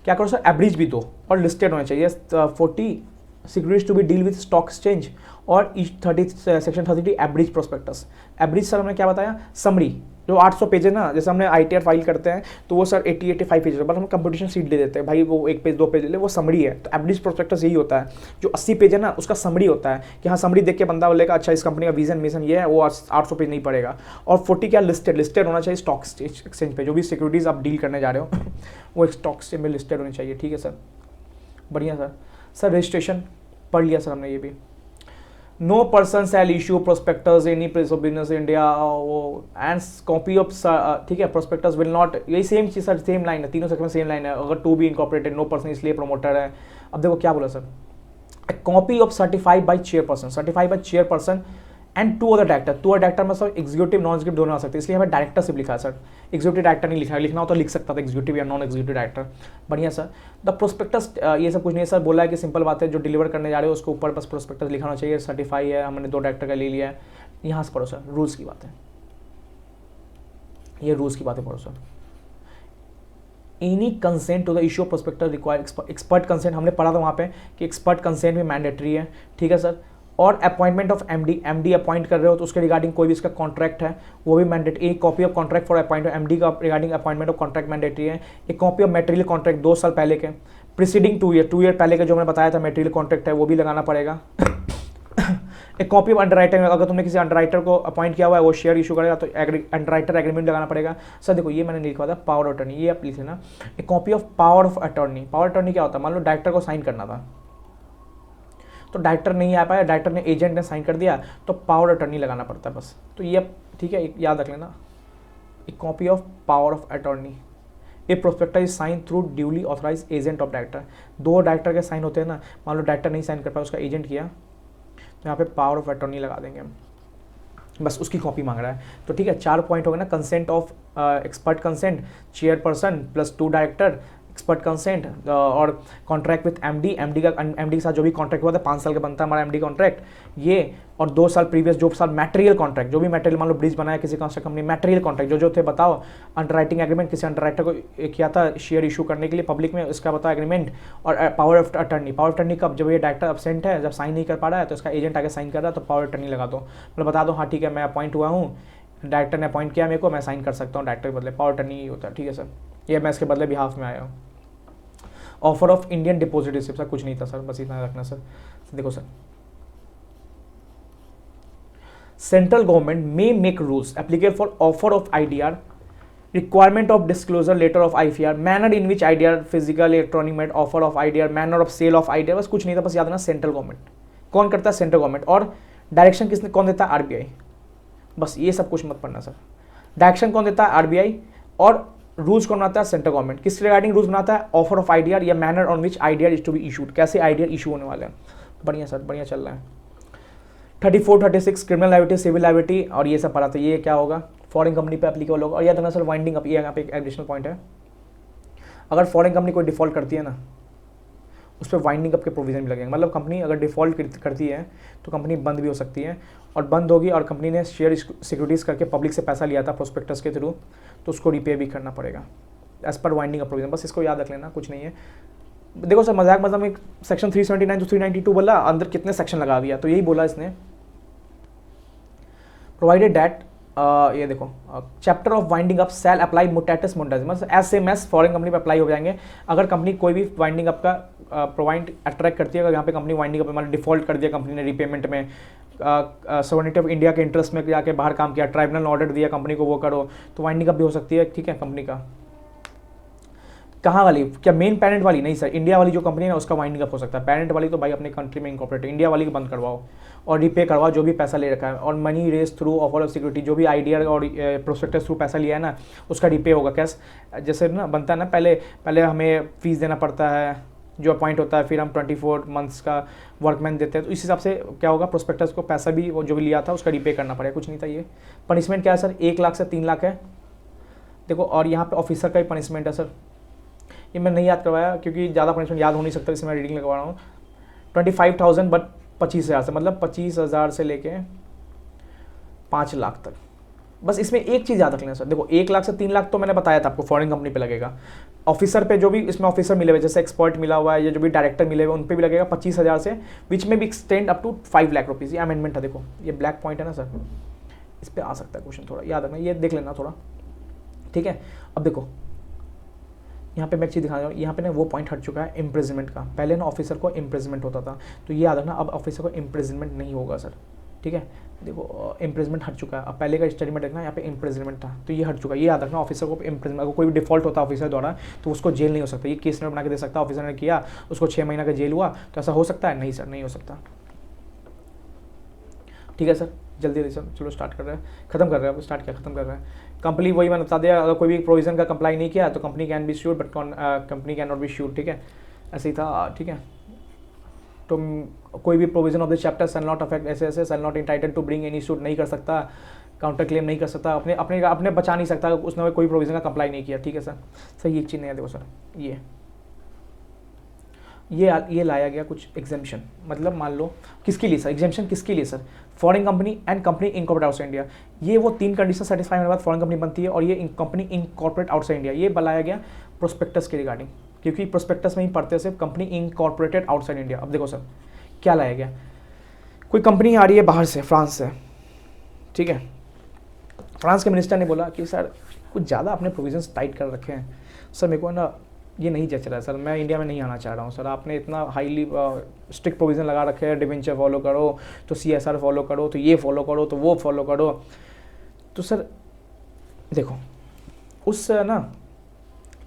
क्या करो सर, एवरेज भी दो और लिस्टेड होने चाहिए। 40 securities to be deal with stock exchange और 30 सेक्शन 33 एवरेज प्रोस्पेक्टस। एवरेज सर हमने क्या बताया, समरी जो 800 पेज है ना, जैसे हमने ITR फाइल करते हैं तो वो सर 80-85 पेज है, बट हम कंपटीशन सीट दे देते हैं भाई, वो 1 पेज 2 पेज ले, वो समरी है। तो एवरेज प्रोस्पेक्टस यही होता है, जो 80 पेज है ना उसका समरी होता है कि हाँ समरी देख के बंदा बोलेगा अच्छा इस कंपनी का विजन मिशन ये है, वो 800 पेज नहीं पड़ेगा। और 40 क्या, लिस्टेड होना चाहिए स्टॉक एक्सचेंज पे, जो भी सिक्योरिटीज़ आप डील करने जा रहे हो वो एक स्टॉक एक्सचेंज में लिस्टेड होनी चाहिए, ठीक है सर। बढ़िया सर रजिस्ट्रेशन पढ़ लिया सर हमने ये भी। No person shall issue prospectus any place of business India and copy of, ठीक है, प्रोस्पेक्टस विल नॉट, यही सेम चीज सर, सेम लाइन है, तीनों सेक्शन में सेम लाइन है। अगर to be incorporated, no person इसलिए प्रमोटर है। अब देखो क्या बोला sir, copy of certified by chairperson and 2 other director. 2 director में सर एग्जीक्यूटिव नॉन एग्जीक्यूटिव दोनों आ सकते हैं, इसलिए हमें डायरेक्टरशिप लिखा है सर, एग्जीक्यूटिव डायरेक्टर नहीं लिखा है, लिखना हो तो लिख सकता था एग्जीक्यूटिव या नॉन एग्जीक्यूटिव डायरेक्टर। बढ़िया सर। द प्रोस्पेक्टस ये सब कुछ नहीं है सर, बोला है कि सिंपल बात है, जो डिलीवर करने जा रहे हो उसके ऊपर बस प्रोस्पेक्टस लिखा होना चाहिए, सर्टिफाई है, हमने 2 डायरेक्टर का ले लिया है। यहाँ से पढ़ो सर, रूल्स की बात है, ये रूल्स की बातें पढ़ो sir. Any consent to the issue of prospectus require expert consent, हमने पढ़ा था वहाँ पे कि एक्सपर्ट कंसेंट भी मैंडेटरी है, ठीक है सर। और अपॉइंटमेंट ऑफ एमडी अपॉइंट कर रहे हो तो उसके रिगार्डिंग कोई भी इसका कॉन्ट्रैक्ट है वो भी मैंडेटरी, एक copy of contract for appointment MD का regarding appointment of contract mandatory है। एक कॉपी ऑफ मटेरियल कॉन्ट्रैक्ट 2 साल पहले के, प्रीसीडिंग 2 ईयर पहले के जो मैंने बताया था मटेरियल कॉन्ट्रैक्ट है वो भी लगाना पड़ेगा। एक कॉपी ऑफ अंडरराइटर, अगर तुमने किसी अंडरराइटर को अपॉइंट किया हुआ है वो शेयर इशू करेगा तो अंडरराइटर एग्रीमेंट लगाना पड़ेगा। सर देखो ये मैंने नहीं लिखा था, पावर ऑफ अटर्नी, ये आप लिखे ना, एक copy of power of attorney. Power attorney क्या होता है, मान लो डायरेक्टर को साइन करना था तो डायरेक्टर नहीं आ पाया, डायरेक्टर ने एजेंट ने साइन कर दिया तो पावर अटर्नी लगाना पड़ता है बस। तो ये ठीक है, याद रख लेना, एक copy of power of attorney. A prospectus is sign through duly authorise agent of director. 2 director के साइन होते हैं ना, मान लो डायरेक्टर नहीं साइन कर पाया, उसका एजेंट किया तो यहाँ पे पावर ऑफ अटर्नी लगा देंगे हम, बस उसकी कॉपी मांग रहा है। तो ठीक है, 4 पॉइंट हो गए ना, consent of expert consent, chairperson plus 2 director, expert consent और कॉन्ट्रैक्ट विथ एमडी का, एमडी के साथ जो भी कॉन्ट्रैक्ट हुआ था 5 साल का बनता है हमारा एमडी कॉन्ट्रैक्ट ये, और 2 साल प्रीवियस जो साल मटेरियल कॉन्ट्रैक्ट, जो भी मटेरियल मान लो ब्रिज बनाया किसी कंस्ट्रक्शन कंपनी, मटेरियल कॉन्ट्रैक्ट जो थे बताओ, अंडरराइटिंग एग्रीमेंट किसी अंडरराइटर को किया था शेयर इशू करने के लिए पब्लिक में, इसका बताओ एग्रीमेंट, और power of attorney. Power of attorney कब, जब ये डायरेक्टर एब्सेंट है, जब साइन नहीं कर पा रहा है तो इसका एजेंट आगे साइन कर रहा है तो पावर अटर्नी लगा दो, मतलब बता दो हाँ ठीक है मैं अपॉइंट हुआ हूँ, डायरेक्टर ने अपॉइंट किया मेरे को, मैं साइन कर सकता हूँ डायरेक्टर के बदले, पावर अटर्नी ही होता है, ठीक है सर। ये मैं इसके बदले बिहाफ में आया हूँ। Offer of Indian deposit receipt, sir कुछ नहीं था सर, बस इतना रखना सर। देखो sir, central government may make rules applicable for offer of IDR, requirement of disclosure letter of IFR, manner in which IDR physical electronic made offer of IDR, manner of sale of IDR, बस कुछ नहीं था, बस याद रखना central government. कौन करता है? Central government. और डायरेक्शन किसने कौन देता है? आरबीआई। बस ये सब कुछ मत पढ़ना सर। डायरेक्शन कौन देता है? आरबीआई। और रूल्स कौन बनाता है? Central government. किस रिगार्डिंग रूल्स बनाता है? ऑफर ऑफ आईडीआर या manner on which IDR is to be issued, कैसे आईडीआर इशू होने वाले हैं। बढ़िया सर, बढ़िया चल रहा है। 34, 36 क्रिमिनल लाइबिलिटी, सिविल लाइबिलिटी और ये सब पढ़ा, तो ये क्या होगा? फॉरेन कंपनी पे एप्लीकेबल होगा। और याद रखना सर, वाइंडिंग अप, ये यहाँ पे एक एडिशनल पॉइंट है, अगर फॉरेन कंपनी कोई डिफॉल्ट करती है ना, उस पर वाइंडिंग अप के प्रोविजन भी लगेंगे। मतलब कंपनी अगर डिफॉल्ट करती है तो कंपनी बंद भी हो सकती है, और बंद होगी और कंपनी ने शेयर सिक्योरिटीज़ करके पब्लिक से पैसा लिया था प्रोस्पेक्टस के थ्रू, तो उसको रिपे भी करना पड़ेगा as per winding up provision. बस इसको याद रख लेना, कुछ नहीं है। देखो सर, मजाक मतलब एक सेक्शन 379 to 392 बोला, अंदर कितने सेक्शन लगा दिया, तो यही बोला इसने, प्रोवाइडेड दैट ये देखो, chapter of winding up shall apply mutatis mutandis, मतलब as same as foreign company पे अप्लाई हो जाएंगे। अगर कंपनी कोई भी वाइंडिंग अप का प्रोवाइड अट्रैक्ट करती है, अगर यहाँ पे कंपनी वाइंडिंग अप मतलब डिफॉल्ट कर दिया कंपनी ने रिपेमेंट में, सॉवरेनिटी ऑफ इंडिया के इंटरेस्ट में जाके बाहर काम किया, ट्राइब्यूनल ऑर्डर दिया कंपनी को वो करो, तो वाइंडिंग अप भी हो सकती है। ठीक है, कंपनी का कहाँ वाली? क्या मेन पेरेंट वाली? नहीं सर, इंडिया वाली जो कंपनी है उसका वाइंडिंग अप हो सकता है। पेरेंट वाली तो भाई अपने कंट्री में इनकॉर्पोरेट, इंडिया वाली को बंद करवाओ और रिपे करवाओ जो भी पैसा ले रखा है, और money raise through offer of security, जो भी आईडीआर और प्रोस्पेक्टस थ्रू पैसा लिया है ना, उसका रिपे होगा। कैसे? जैसे ना बनता है ना, पहले हमें फीस देना पड़ता है जो अपॉइंट होता है, फिर हम 24 मंथ्स का वर्कमैन देते हैं, तो इस हिसाब से क्या होगा, प्रोस्पेक्टस को पैसा भी वो जो भी लिया था उसका रिपे करना पड़ेगा। कुछ नहीं था। ये पनिशमेंट क्या है सर? 1 लाख से 3 लाख है। देखो, और यहाँ पे ऑफिसर का ही पनिशमेंट है सर, ये मैं नहीं याद करवाया क्योंकि ज़्यादा पनिशमेंट याद हो नहीं सकता, इसमें मैं रीडिंग लगवा रहा हूँ। 25,000 बट 25,000 से, मतलब 25,000 से लेके 5 लाख तक। बस इसमें एक चीज़ याद रख लेना सर, देखो 1 लाख से 3 लाख तो मैंने बताया था आपको फॉरेन कंपनी पे लगेगा। ऑफिसर पे जो भी इसमें ऑफिसर मिले हुए, जैसे एक्सपर्ट मिला हुआ है या जो भी डायरेक्टर मिले हुए, उन पे भी लगेगा 25,000 से, विच में भी extend up to 5 lakh rupees. ये अमेंडमेंट है। देखो ये ब्लैक पॉइंट है ना सर, इस पर आ सकता है क्वेश्चन, थोड़ा याद रखना, ये देख लेना थोड़ा। ठीक है, अब देखो यहाँ पे मैं एक चीज़ दिखा रहा हूँ, यहाँ पे ना वो पॉइंट हट चुका है इम्प्रिजनमेंट का। पहले ना ऑफिसर को इम्प्रिजनमेंट होता था, तो ये याद रखना, अब ऑफिसर को इम्प्रिजनमेंट नहीं होगा सर। ठीक है, देखो इम्प्रिजनमेंट हट चुका है। अब पहले का स्टडी में देखना, यहाँ पे इम्प्रिजनमेंट था तो ये हट चुका है। ये याद रखना, ऑफिसर को इम्प्रिजनमेंट, अगर कोई भी डिफॉल्ट होता है ऑफिसर द्वारा तो उसको जेल नहीं हो सकता। ये केस नोट बना के दे सकता है, ऑफिसर ने किया उसको 6 महीना का जेल हुआ, तो ऐसा हो सकता है? नहीं सर, नहीं हो सकता। ठीक है सर, जल्दी सर, चलो स्टार्ट कर रहे हैं, खत्म कर रहे हैं, स्टार्ट किया, खत्म कर रहे हैं। कंपनी वही मैंने बता दिया, अगर कोई भी प्रोविजन का कंप्लाई नहीं किया तो company can be sure but company can not be sure. ठीक है, ऐसे ही था। ठीक है, तो कोई भी provision of this chapter shall not affect ऐसे shall not entitled to bring any suit, नहीं कर सकता, काउंटर क्लेम नहीं कर सकता, अपने बचा नहीं सकता, उसने कोई प्रोविजन का कंप्लाई नहीं किया। ठीक है सर, सही एक चीज़ नहीं है। देखो सर, ये लाया गया कुछ एग्जेम्पशन, मतलब मान लो किसके लिए सर एग्जेम्पशन, किसके लिए sir? Foreign company and company incorporate outside India. ये वो 3 कंडीशन सेटिस्फाई होने के बाद फॉरेन कंपनी बनती है, और ये कंपनी इनकॉर्पोरेट आउटसाइड इंडिया, ये लाया गया प्रोस्पेक्टस के रिगार्डिंग, क्योंकि प्रोस्पेक्टस में ही पढ़ते हैं सिर्फ कंपनी इनकॉर्पोरेटेड आउटसाइड इंडिया। अब देखो सर क्या लाया गया, कोई कंपनी आ रही है बाहर से, फ्रांस से। ठीक है, फ्रांस के मिनिस्टर ने बोला कि सर कुछ ज़्यादा अपने प्रोविजंस टाइट कर रखे हैं सर, मेरे को ना ये नहीं जच रहा है सर, मैं इंडिया में नहीं आना चाह रहा हूँ सर, आपने इतना हाईली स्ट्रिक्ट प्रोविज़न लगा रखे हैं, डिवेंचर फॉलो करो तो CSR फॉलो करो, तो ये फॉलो करो तो वो फॉलो करो। तो सर देखो उस ना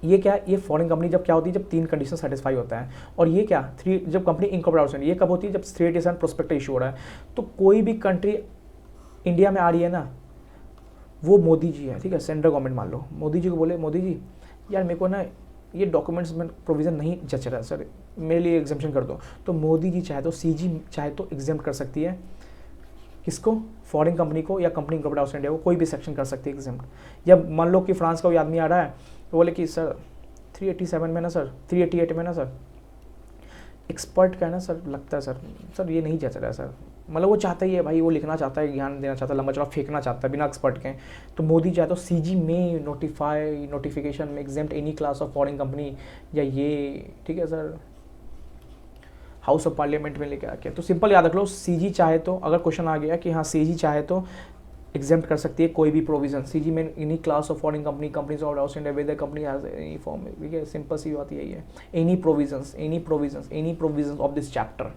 ये क्या, ये फॉरेन कंपनी जब क्या होती है, जब 3 कंडीशन सेटिस्फाई होता है, और ये क्या 3, जब कंपनी इनकॉर्पोरेट आउटसाइड, ये कब होती है, जब 387 प्रोस्पेक्ट इशू हो रहा है। तो कोई भी कंट्री इंडिया में आ रही है ना, वो मोदी जी है। ठीक है, सेंट्रल गवर्नमेंट मान लो मोदी जी को बोले, मोदी जी यार मेरे को ना ये डॉक्यूमेंट्स में प्रोविज़न नहीं जच रहा है सर, मेरे लिए एग्जाम्पशन कर दो, तो मोदी जी चाहे तो CG चाहे तो एग्जाम कर सकती है किसको, फॉरेन कंपनी को या कंपनी इनकॉर्पोरेट आउटसाइड इंडिया को, कोई भी सेक्शन कर सकती है एग्जाम। या मान लो कि फ्रांस का कोई आदमी आ रहा है तो बोले कि सर 387 में ना सर, 388 में ना सर, एक्सपर्ट का है ना सर, लगता है सर ये नहीं जच रहा है सर, मतलब वो चाहता ही है भाई, वो लिखना चाहता है, ज्ञान देना चाहता है, लंबा चौड़ा फेंकना चाहता है बिना एक्सपर्ट के, तो मोदी चाहे तो CG में नोटिफिकेशन में exempt any class of foreign company या ये। ठीक है सर, हाउस ऑफ पार्लियामेंट में लेके आके, तो सिंपल याद रख लो, CG चाहे तो, अगर क्वेश्चन आ गया कि हाँ CG चाहे तो एग्जेम्प्ट कर सकती है कोई भी प्रोविजन। सीजी में any class of foreign company, companies of out India with company has any form, ठीक है, सिंपल सी बात यही है। Any provisions of this chapter,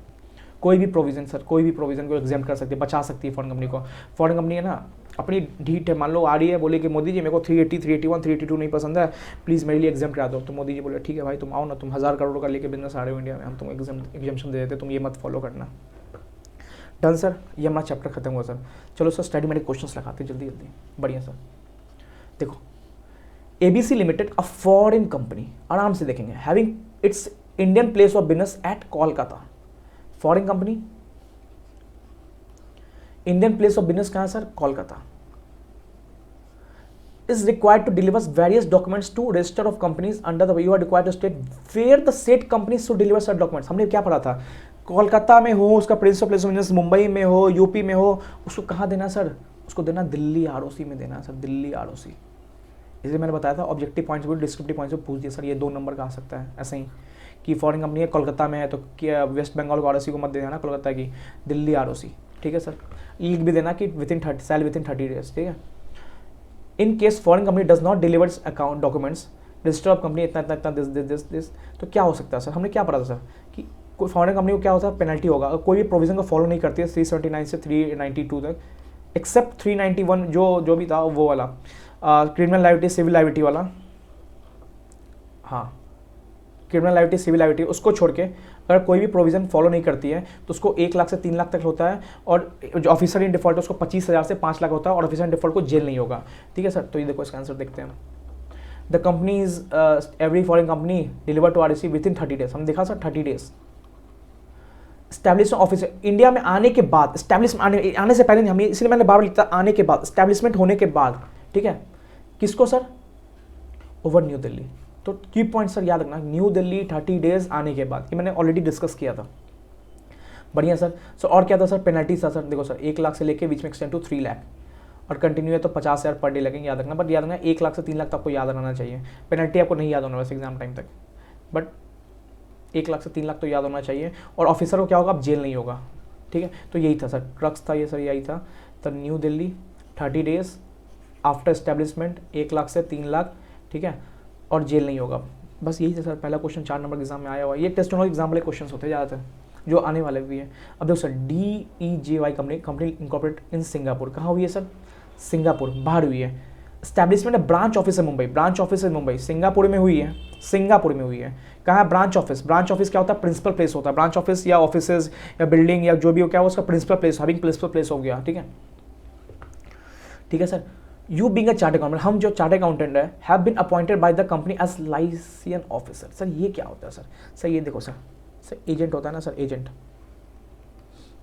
कोई भी प्रोविजन सर, कोई भी प्रोविजन को एग्जाम कर सकती है, बचा सकती है फॉरेन कंपनी को। फॉरेन कंपनी है ना, अपनी ढीठ है, मान लो आ रही है, बोले कि मोदी जी मेरे को 380, 381, 382 नहीं पसंद है, प्लीज़ मेरे लिए एग्जाम करा दो। तो मोदी जी बोले ठीक है भाई, तुम आओ ना, तुम 1000 करोड़ का लेके बिजनेस आ रहे हो इंडिया में, हम तुम एग्जामेशन दे देते, तुम ये मत फॉलो करना। डन सर, ये हमारा चैप्टर खत्म हुआ सर। चलो सर स्टडी मेरे क्वेश्चंस लगाते जल्दी जल्दी, बढ़िया सर। देखो ABC limited a foreign company, आराम से देखेंगे, having its Indian place of business at Kolkata. Foreign company, Indian place of business कहां sir? Kolkata. is required to deliver various documents to register of companies under the you are required to state where the said companies should deliver such documents। हमने क्या पढ़ा था? कोलकाता में हो, उसका principal place of business Mumbai में हो, यूपी में हो, उसको कहाँ देना सर? उसको देना दिल्ली आरओसी में देना सर, दिल्ली आरओसी। इसलिए मैंने बताया था ऑब्जेक्टिव पॉइंट्स भी डिस्क्रिप्टिव पॉइंट्स भी पूछ दिया सर, ये 2 नंबर का आ सकता है ऐसे ही कि फॉरेन कंपनी है कोलकाता में है तो क्या वेस्ट बंगाल को आरओसी को मत देना कोलकाता की, दिल्ली आरओसी, ठीक है सर। लिख भी देना कि विद इन 30 डेज, ठीक है। In case foreign company does not delivers account documents, register of company इतना इतना इतना दिस, तो क्या हो सकता है सर? हमने क्या पढ़ा था सर कि कोई फॉरेन कंपनी को क्या होता है, पेनल्टी होगा अगर कोई भी प्रोविजन को फॉलो नहीं करती है 379 से 392 तक, एक्सेप्ट 391 जो भी था वो वाला क्रिमिनल लाइबिलिटी सिविल लाइबिलिटी वाला, हाँ क्रिमिनल लाइबिलिटी सिविल लाइबिलिटी, उसको छोड़ के अगर कोई भी प्रोविजन फॉलो नहीं करती है तो उसको 1 लाख से 3 लाख तक होता है, और जो ऑफिसर इन डिफॉल्ट है उसको 25,000 से 5 लाख होता है, और ऑफिसर इन डिफॉल्ट को जेल नहीं होगा, ठीक है सर। तो ये देखो इसका आंसर देखते हैं। The company is every foreign company deliver to ROC within 30 days, हम देखा sir 30 days. Establishment office India में आने के बाद, स्टैब्लिशमेंट आने से पहले नहीं, हम इसलिए मैंने बार लिखता आने के बाद, स्टैब्लिशमेंट होने के बाद, ठीक है। किसको सर? Over new Delhi. तो की पॉइंट सर याद रखना, न्यू दिल्ली 30 डेज आने के बाद, ये मैंने ऑलरेडी डिस्कस किया था, बढ़िया सर। सो और क्या था सर? पेनल्टी था सर, देखो सर 1 लाख से लेके बीच में एक्सटेंड टू 3 लाख, और कंटिन्यू है तो 50,000 पर डे लगेंगे, याद रखना। बट याद रखना 1 लाख से 3 लाख तक आपको याद रहना चाहिए, पेनल्टी आपको नहीं याद होना वैसे एग्जाम टाइम तक, बट 1 लाख से 3 लाख तो याद होना चाहिए। और ऑफिसर को क्या होगा? अब जेल नहीं होगा, ठीक है। तो यही था सर, क्रक्स था ये सर, यही था। तो new Delhi 30 days after establishment 1 lakh से 3 लाख, ठीक है, और जेल नहीं होगा, बस यही था सर। पहला क्वेश्चन 4 नंबर एग्जाम में आया हुआ है, ये टेस्ट एग्जाम वाले क्वेश्चन होते हैं ज़्यादातर, जो आने वाले भी है। अब देखो sir DEJY company incorporate in Singapore, कहाँ हुई है सर? सिंगापुर बाहर हुई है। स्टैब्लिशमेंट ब्रांच ऑफिस है मुंबई, ब्रांच ऑफिस है मुंबई, सिंगापुर में हुई है, सिंगापुर में हुई है। कहाँ? Branch office. ब्रांच ऑफिस क्या होता है? प्रिंसिपल प्लेस होता है। ब्रांच ऑफिस या ऑफिसेज या बिल्डिंग या जो भी हो, क्या हो उसका principal place, having principal place हो गया, ठीक है, ठीक है sir. You being a chartered accountant, हम जो चार्टर्ड अकाउंटेंट है, have been appointed by the company as liaison officer. Sir ये क्या होता है सर? सर ये देखो सर, एजेंट होता है ना सर, एजेंट,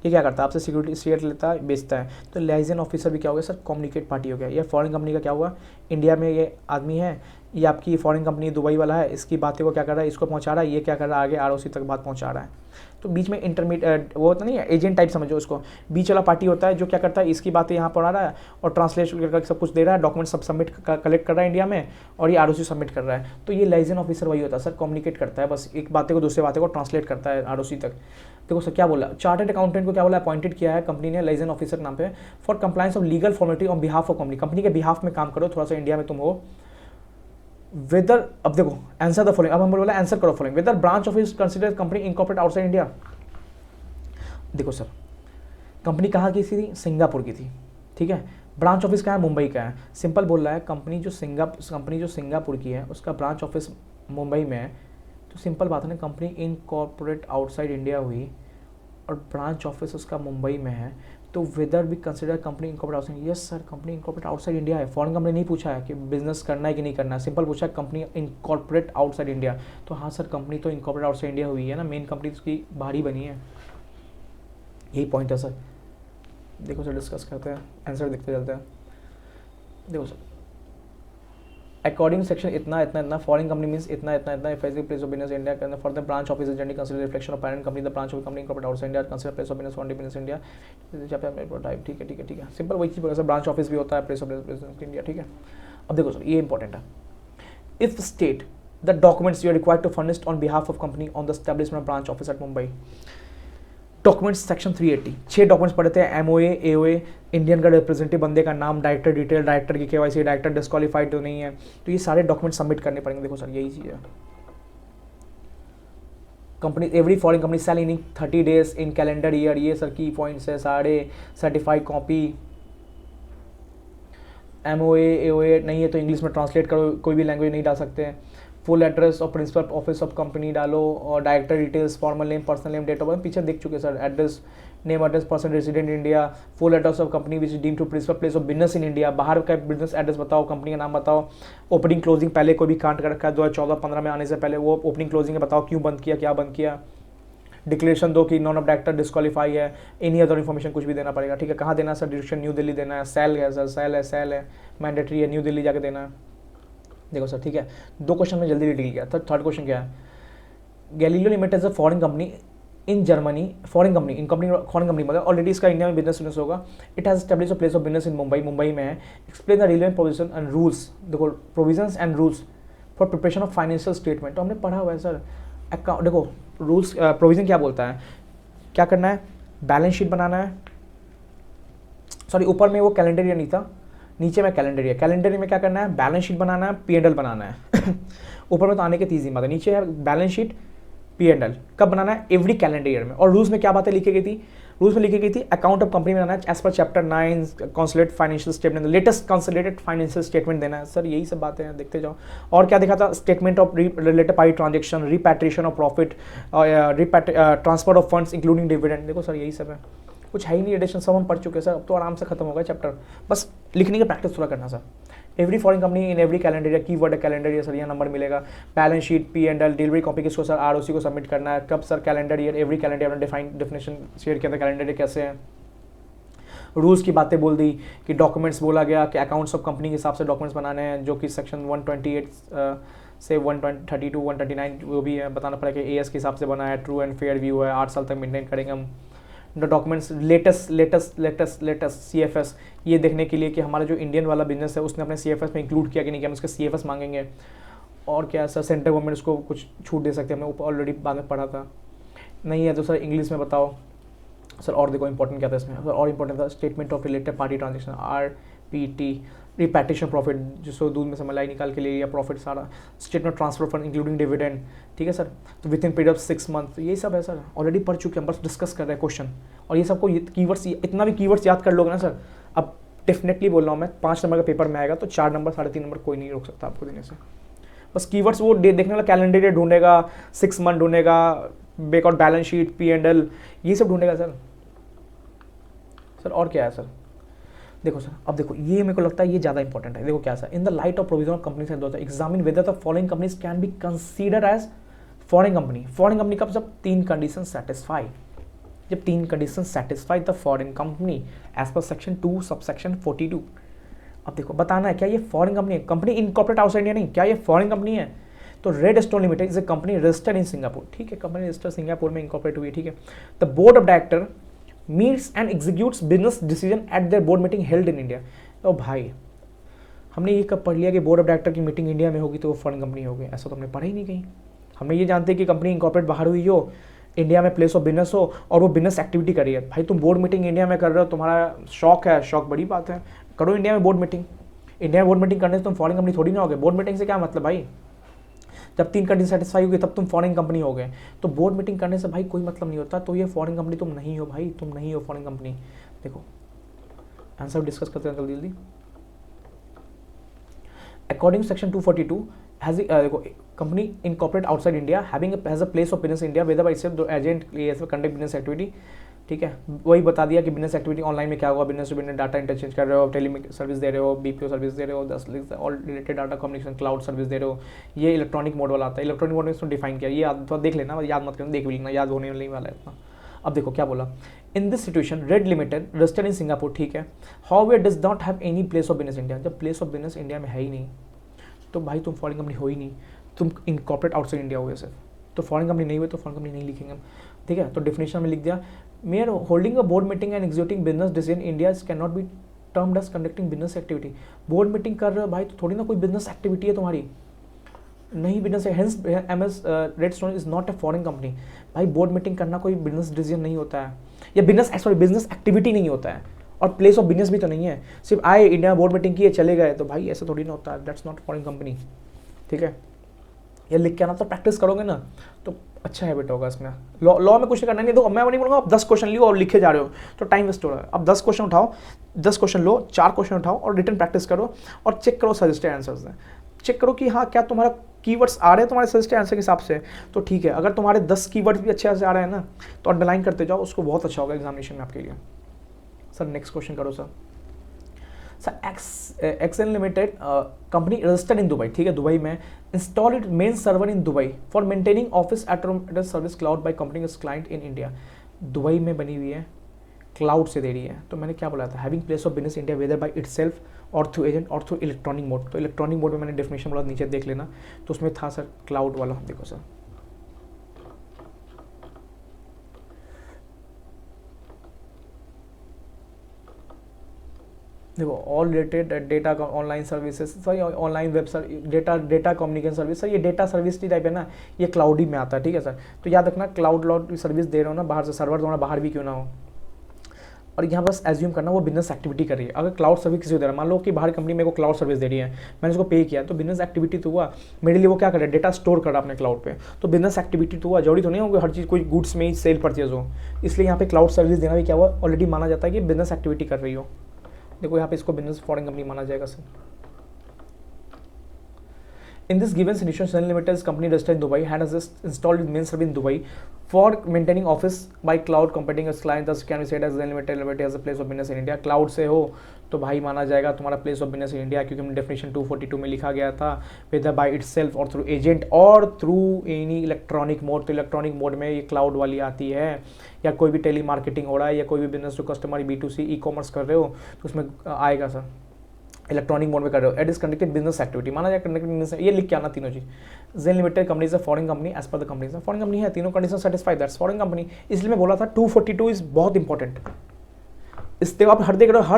ये क्या करता है? आपसे सिक्योरिटी शेयर लेता है, बेचता है। तो लाइसेंस ऑफिसर भी क्या हो गया सर? कम्युनिकेट पार्टी हो गया। ये फॉरेन कंपनी का क्या हुआ? इंडिया में ये आदमी है, ये आपकी फॉरेन कंपनी दुबई वाला है, इसकी बातें को क्या कर रहा है? इसको पहुंचा रहा है, ये क्या कर रहा है? आगे आरओसी तक बात पहुंचा रहा है। तो बीच में इंटरमीडिएट वो होता नहीं है, एजेंट टाइप समझो उसको, बीच वाला पार्टी होता है जो क्या करता है? इसकी बातें यहाँ पढ़ा रहा है और ट्रांसलेशन करके सब कुछ दे रहा है, डॉक्यूमेंट सब सबमिट कलेक्ट कर रहा है इंडिया में, और ये आरओसी सबमिट कर रहा है। तो ये लाइसेंस ऑफिसर वही होता है सर, कम्युनिकेट करता है, बस एक बातें को दूसरे बातें को ट्रांसलेट करता है आरओसी तक। देखो सर क्या बोला, चार्टर्ड अकाउंटेंट को क्या बोला? अपॉइंटेड किया है कंपनी ने लाइसेंस ऑफिसर नाम पे, for compliance of legal formality on behalf of company. Company के बिहाफ में काम करो, थोड़ा सा इंडिया में तुम हो। वेदर, अब देखो आंसर द फॉलोइंग, अब हम बोला आंसर करो following. Whether branch office consider company incorporate outside India. देखो सर कंपनी कहाँ की थी? सिंगापुर की थी, ठीक है। ब्रांच ऑफिस कहाँ है? मुंबई का है। सिंपल बोल रहा है, कंपनी जो सिंगापुर की है उसका ब्रांच ऑफिस मुंबई में है, तो सिंपल बात है ना, कंपनी इनकॉर्पोरेट आउटसाइड इंडिया हुई और ब्रांच ऑफिस उसका मुंबई में है, तो वेदर भी consider company incorporate outside. Yes sir, company incorporate outside India है। फॉरेन कंपनी नहीं पूछा है कि बिजनेस करना है कि नहीं करना है, सिंपल पूछा है कंपनी इनकॉर्पोरेट आउटसाइड इंडिया। तो हाँ सर, कंपनी तो इनकॉर्पोरेट आउटसाइड इंडिया हुई है ना, मेन कंपनी उसकी बाहर ही बनी है, यही पॉइंट है सर। देखो सर डिस्कस करते हैं, आंसर देखते चलते हैं। देखो सर अकॉर्डिंग सेक्शन इतना इतना इतना, फॉरेन कंपनी मींस इतना इतना इतना, effective place of business India के for the branch office generally consider reflection of parent company, the branch of company incorporate outside India consider place of business on business India type, ठीक है ठीक है ठीक है, सिंपल वही चीज बोला सर, ब्रांच ऑफिस भी होता है, प्लेस ऑफ बिजनेस इंडिया, ठीक है। अब देखो सर ये इंपॉर्टेंट है, if state the documents you are required to furnish on behalf of company on the establishment branch office at Mumbai. Documents section 380, 6 documents पढ़े थे, एमओए, एओए, इंडियन का representative बंदे का नाम, डायरेक्टर डिटेल, डायरेक्टर की KYC, director disqualified तो नहीं है, तो ये सारे डॉक्यूमेंट सबमिट करने पड़ेंगे। देखो सर यही चीज़ है। Company every foreign company shall in 30 days in calendar year, ये सर की पॉइंट्स है सारे। सर्टिफाइड कॉपी, एमओए एओए नहीं है तो इंग्लिश में ट्रांसलेट करो, कोई भी लैंग्वेज नहीं डाल सकते हैं। फुल एड्रेस और प्रिंसिपल ऑफिस ऑफ कंपनी डालो, और director details, formal name, personal name, date of birth पीछे देख चुके sir. Address, name, address, person resident India, full address of company which deem to principal place of business in India, बाहर का business address बताओ, company का नाम बताओ, opening closing पहले कोई भी कांड कर रखा है 2014-15 में आने से पहले, वो ओपनिंग क्लोजिंग है बताओ, क्यों बंद किया, क्या बंद किया। डिक्लेरेशन दो कि नॉन ऑफ डायरेक्टर डिस्क्वालीफाई है, एनी अदर इन्फॉर्मेशन कुछ भी देना पड़ेगा। ठीक है, कहाँ देना है सर? डिरेक्शन न्यू दिल्ली देना है। सेल है सर, सेल है मैंडेटरी है, न्यू दिल्ली जाके देना है। देखो सर ठीक है, 2 क्वेश्चन में जल्दी डील किया। थर्ड क्वेश्चन क्या है? Galileo limited is a foreign company in Germany, foreign company मतलब ऑलरेडी इसका इंडिया में बिजनेस होगा। It has establish a place of business in Mumbai में है। Explain the relevant provision and rules, देखो provisions and rules for preparation of financial statement, तो हमने पढ़ा हुआ है सर। अकाउंट देखो रूल्स, प्रोविजन क्या बोलता है, क्या करना है? बैलेंस शीट बनाना है। सॉरी, ऊपर में वो कैलेंडर ईयर नहीं था, नीचे में कैलेंडर ईयर। कैलेंडर ईयर में क्या करना है? बैलेंस शीट बनाना है, P&L बनाना है। ऊपर में तो आने के 30 बात है, नीचे है बैलेंस शीट, P&L कब बनाना है? एवरी कैलेंडर ईयर में। और रूल्स में क्या बातें लिखी गई थी? रूल्स में लिखी गई थी अकाउंट ऑफ कंपनी बनाना है as per chapter 9 consolidated financial statement, latest consolidated financial statement देना है सर। यही सब बातें हैं, देखते जाओ। और क्या देखा था? Statement of related party transaction, repatriation of profit, transfer of funds including dividend. देखो सर यही सब है, कुछ है ही नहीं एडिशन, सब हम पढ़ चुके हैं सर। अब तो आराम से खत्म होगा चैप्टर, बस लिखने की प्रैक्टिस थोड़ा करना sir. Every foreign company in every calendar year, keyword है कैलेंडर ईयर सर, यहाँ नंबर मिलेगा। Balance sheet, P&L, delivery copy किसको सर? ROC को सबमिट करना है। कब sir? Calendar year, every calendar year. Definition share किया था कैलेंडर ईयर कैसे है। रूल्स की बातें बोल दी कि डॉक्यूमेंट्स बोला गया कि अकाउंट्स ऑफ कंपनी के हिसाब से डॉक्यूमेंट्स बनाने हैं, जो कि सेक्शन 128 से 132 139 वो भी है, बताना पड़ेगा कि AS के हिसाब से बना है, ट्रू एंड फेयर व्यू है, 8 साल तक मेंटेन करेंगे हम। डॉक्यूमेंट्स लेटेस्ट CFS, ये देखने के लिए कि हमारा जो इंडियन वाला बिजनेस है उसने अपने CFS में इंक्लूड किया कि नहीं, कि हम उसके CFS मांगेंगे। और क्या सर? सेंट्रल गवर्नमेंट उसको कुछ छूट दे सकते हैं, हमने ऑलरेडी बाद में पढ़ा था। नहीं है तो सर इंग्लिश में बताओ सर। और देखो इंपॉर्टेंट क्या था इसमें सर, और इंपॉर्टेंट था statement of related party transaction, RPT, repatriation profit, जिसको दूध में से मलाई निकाल के लिए या प्रॉफिट सारा, statement transfer fund including dividend. ठीक है सर, तो with in period of 6 month, यही सब है सर, ऑलरेडी पढ़ चुके हैं, बस डिस्कस कर रहे हैं क्वेश्चन। और ये सबको कीवर्ड्स, इतना भी कीवर्ड्स याद कर लोगे ना सर, अब डेफिनेटली बोल रहा हूँ मैं, 5 नंबर का पेपर में आएगा तो 4 नंबर 3.5 नंबर कोई नहीं रोक सकता आपको देने से। बस कीवर्ड्स वो देखने वाला कैलेंडर ईयर ढूंढेगा, 6 मंथ ढूंढेगा, बैकआउट बैलेंस शीट, P&L, ये सब ढूंढेगा सर। और क्या है सर? देखो सर, अब देखो ये मेरे को लगता है ये ज़्यादा इंपॉर्टेंट है। देखो क्या sir, in the light of provision of company से examine whether the following companies can be consider as foreign company. Foreign company कब? जब 3 कंडीशन सेटिस्फाई, जब 3 condition satisfy the foreign company as per section 2 subsection 42। अब देखो बताना है क्या ये फॉरेन कंपनी है, कंपनी इनकॉर्पोरेट आउटसाइड इंडिया नहीं, क्या ये फॉरेन कंपनी है? तो red stone limited is a company registered in Singapore. ठीक है, कंपनी रजिस्टर्ड सिंगापुर में इनकॉर्पोरेट हुई है। ठीक है, the board of director meets and executes business decision at their board meeting held in India। तो भाई हमने ये कब पढ़ लिया कि बोर्ड ऑफ डायरेक्टर की मीटिंग इंडिया में होगी तो वो फॉरेन कंपनी होगी? ऐसा तो हमने पढ़ा ही नहीं कहीं। हमने ये जानते हैं कि कंपनी इनकॉर्पोरेट बाहर हुई हो, इंडिया में प्लेस ऑफ बिजनेस हो और वो बिजनेस एक्टिविटी कर रही है। भाई तुम बोर्ड मीटिंग इंडिया में कर रहे हो, तुम्हारा शौक है, शौक बड़ी बात है, करो इंडिया में बोर्ड मीटिंग। इंडिया में बोर्ड मीटिंग करने से तुम फॉरेन कंपनी थोड़ी ना होगे। बोर्ड मीटिंग से क्या मतलब भाई? जब 3 कंडीशन सेटिस्फाई होगी तब तुम फॉरेन कंपनी हो गए। तो बोर्ड मीटिंग करने से भाई कोई मतलब नहीं होता, तो ये फॉरेन कंपनी तुम नहीं हो भाई, तुम नहीं हो फॉरेन कंपनी। देखो आंसर डिस्कस करते हैं जल्दी जल्दी। अकॉर्डिंग सेक्शन 242 हैज देखो company incorporate outside India having has a place of business India whether by itself agent conduct business activity. ठीक है, वही बता दिया कि बिजनेस एक्टिविटी ऑनलाइन में क्या होगा, business to business data interchange कर रहे हो, टेली सर्विस दे रहे हो, BPO सर्विस दे रहे हो, 10 all related data communication cloud service दे रहे हो। ये इलेक्ट्रॉनिक मोड वाला आता है, इलेक्ट्रॉनिक मोड में इसको डिफाइन किया, ये तो देख लेना, याद मत करना, देख भी लिखना, याद होने नहीं वाला है इतना। अब देखो क्या बोला, in this situation red limited registered in Singapore. ठीक है, however does not have any place of business India. जब प्लेस ऑफ बिजनेस इंडिया में है ही नहीं तो भाई तुम फॉरेन कंपनी हो ही नहीं, तुम इनकॉर्पोरेट आउटसाइड इंडिया हो गए सिर्फ। तो फॉरेन कंपनी नहीं हुई तो फॉरेन कंपनी नहीं लिखेंगे हम। ठीक है, तो डेफिनेशन में लिख दिया, mere holding a board meeting and executing business decision India can not be termed as conducting business activity. Board meeting कर रहे हो भाई तो थोड़ी ना कोई बिजनेस एक्टिविटी है तुम्हारी। नहीं बिजनेस है, hence MS redstone is not a foreign company. भाई बोर्ड मीटिंग करना कोई बिजनेस डिसीजन नहीं होता है, या बिजनेस एक्टिविटी नहीं होता है, और प्लेस ऑफ बिजनेस भी तो नहीं है। सिर्फ आए इंडिया बोर्ड मीटिंग किए चले गए, तो भाई ऐसा थोड़ी ना होता है, दैट्स नॉट फॉरेन कंपनी। ठीक है, ये लिख के आना, तो प्रैक्टिस करोगे ना तो अच्छा हैबिट होगा इसमें। लॉ में कुछ नहीं करना नहीं, तो मैं वो नहीं बोलूँगा आप 10 क्वेश्चन लियो और लिखे जा रहे हो तो टाइम वेस्ट हो रहा है। अब 10 क्वेश्चन उठाओ, 10 क्वेश्चन लो, 4 क्वेश्चन उठाओ और रिटर्न प्रैक्टिस करो, और चेक करो सजेस्टेड आंसर्स हैं, चेक करो कि हाँ क्या तुम्हारा कीवर्ड्स आ रहे हैं तुम्हारे सजेस्टेड आंसर के हिसाब से, तो ठीक है। अगर तुम्हारे 10 कीवर्ड्स भी अच्छे से आ रहे हैं ना, तो अंडरलाइन करते जाओ, उसको बहुत अच्छा होगा एग्जामिनेशन में आपके लिए। सर नेक्स्ट क्वेश्चन करो sir. Sir Excel limited company registered in Dubai, ठीक है, दुबई में install it main server in Dubai for maintaining office at service cloud by company client in India. Dubai में बनी हुई है, क्लाउड से दे रही है, तो मैंने क्या बोला था, having place of business India whether by itself और थ्रू एजेंट और थ्रू इलेक्ट्रॉनिक मोड। तो इलेक्ट्रॉनिक मोड में मैंने डेफिनेशन बोला, नीचे देख लेना, तो उसमें था सर क्लाउड वाला। देखो सर, देखो all related data online services, sir online web data communication service, sir ये डेटा सर्विस की टाइप है ना, ये क्लाउड ही में आता है। ठीक है सर, तो याद रखना क्लाउड सर्विस दे रहे हो ना बाहर से, सर्वर तुम्हारा बाहर भी क्यों ना हो, और यहाँ बस एज्यूम करना वो बिजनेस एक्टिविटी कर रही है। अगर क्लाउड सर्विस किसी को दे रहा है, मान लो कि बाहर कंपनी मेरे को क्लाउड सर्विस दे रही है, मैंने उसको पे किया, तो बिजनेस एक्टिविटी तो हुआ मेरे लिए, वो क्या कर रहा है, डेटा स्टोर कर रहा है अपने क्लाउड पे, तो बिजनेस एक्टिविटी तो हुआ। जरूरी तो नहीं होगा हर चीज़ कोई गुड्स में ही सेल परचेज हो, इसलिए यहाँ पे क्लाउड सर्विस देना भी क्या हुआ, ऑलरेडी माना जाता है कि बिजनेस एक्टिविटी कर रही हो। देखो यहाँ पे इसको बिजनेस फॉरेन कंपनी माना जाएगा sir. In this given situation, Sun Limited's company registered in Dubai had just installed its main server in Dubai for maintaining office by cloud competing as client. Thus can be said as Sun Limited as a place of business in India. Cloud से हो तो भाई माना जाएगा तुम्हारा place of business in India, क्योंकि हमने definition 242 में लिखा गया था वेदर बाय इटसेल्फ और थ्रू एजेंट और थ्रू एनी इलेक्ट्रॉनिक मोड। तो इलेक्ट्रॉनिक मोड में ये क्लाउड वाली आती है, या कोई भी टेली मार्केटिंग हो रहा है, या कोई भी business to customer B2C e commerce कर रहे हो, तो उसमें आएगा सर इलेक्ट्रॉनिक मोड में कर रहे हो। At is conducted business activity, माना जाए कंडक्टेड बिजनेस, ये लिख के आना तीनों चीज। Zen limited company is a foreign company as per the company, foreign company है, तीनों condition satisfied, that's foreign company. इसलिए मैं बोला था 242 इज बहुत इंपॉर्टेंट। इससे आप हर देख रहे हो,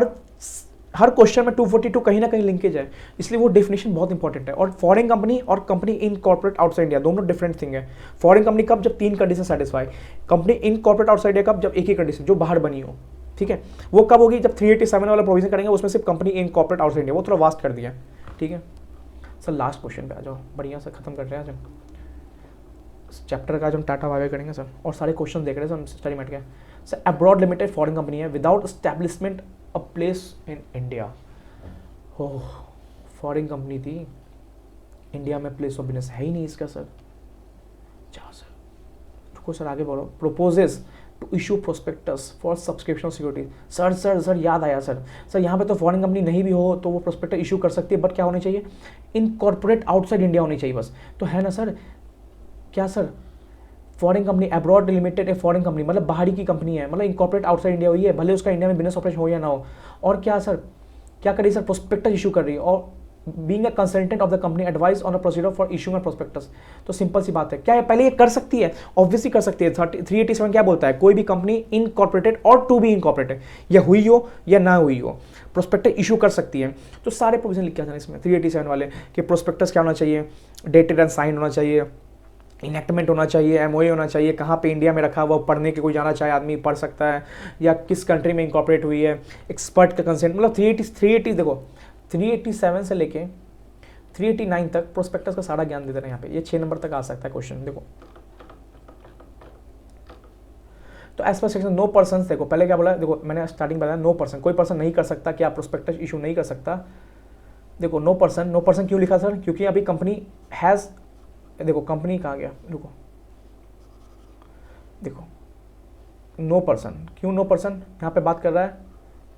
हर क्वेश्चन में 242 कहीं ना कहीं लिंकेज है, इसलिए वो डेफिनेशन बहुत इंपॉर्टेंट है। और फॉरेन कंपनी और company in corporate outside India दोनों डिफरेंट थिंग है। फॉरेन कंपनी कब, जब 3 condition satisfy. Company in corporate outside India कब, जब एक ही कंडीशन, जो बाहर बनी हो। ठीक है, वो कब होगी, जब 387 वाला प्रोविजन करेंगे, उसमें सिर्फ company in corporate outside India, वो थोड़ा वास्ट कर दिया। ठीक है सर, लास्ट क्वेश्चन पे आ जाओ, बढ़िया से खत्म कर रहे हैं आज हम चैप्टर का, आज हम टाटा बाय करेंगे सर, और सारे क्वेश्चन देख रहे हैं सर, स्टडी मेट के। Sir abroad limited foreign company है without establishment a place in India. Oh, foreign company थी, इंडिया में प्लेस ऑफ बिजनेस है ही नहीं इसका सर। जाओ सर, रुको सर, आगे बढ़ो। Proposes to issue prospectus for subscription security. Sir याद आया सर, यहाँ पे तो फॉरेन कंपनी नहीं भी हो तो वो प्रोस्पेक्टस इशू कर सकती है, बट क्या होनी चाहिए, इनकॉर्पोरेट आउटसाइड इंडिया होनी चाहिए बस, तो है ना सर। क्या sir, foreign company abroad limited है, फॉरेन कंपनी मतलब बाहरी की कंपनी है, मतलब इनकॉर्पोरेट आउटसाइड इंडिया हुई है, भले उसका इंडिया में बिजनेस ऑपरेशन हो या ना हो। और क्या सर, क्या करिए सर, प्रोस्पेक्टस इशू कर रही है, और being a consultant of the company advice on a procedure for issuing a prospectus. तो सिंपल सी बात है, क्या है, पहले ये कर सकती है, ऑब्वियसली कर सकती है। 387 क्या बोलता है, कोई भी कंपनी इनकॉर्पोरेटेड और टू बी इनकॉर्पोरेटेड, या हुई हो या ना हुई हो, प्रोस्पेक्टस इशू कर सकती है। तो सारे प्रोविजन लिख के आते हैं इसमें 387 वाले, कि प्रोस्पेक्टस क्या होना चाहिए, डेटेड एंड साइन होना चाहिए, इनेक्टमेंट होना चाहिए, एमओए होना चाहिए, कहाँ पे इंडिया में रखा हुआ, पढ़ने के कोई जाना चाहे आदमी पढ़ सकता है, या किस कंट्री में इंकॉर्पोरेट हुई है, एक्सपर्ट का कंसेंट, मतलब 380 देखो 387 से लेके 389 तक प्रोस्पेक्टस का सारा ज्ञान देते हैं यहाँ पे। ये 6 नंबर तक आ सकता है क्वेश्चन। देखो तो as per section no person, देखो पहले क्या बोला, देखो मैंने स्टार्टिंग बताया नो पर्सन, कोई पर्सन नहीं कर सकता, क्या प्रोस्पेक्टस इशू नहीं कर सकता। देखो नो पर्सन क्यों लिखा सर, क्योंकि अभी कंपनी हैज़, देखो कंपनी कहाँ गया, रुको, देखो नो पर्सन, क्यों नो पर्सन, यहाँ पे बात कर रहा है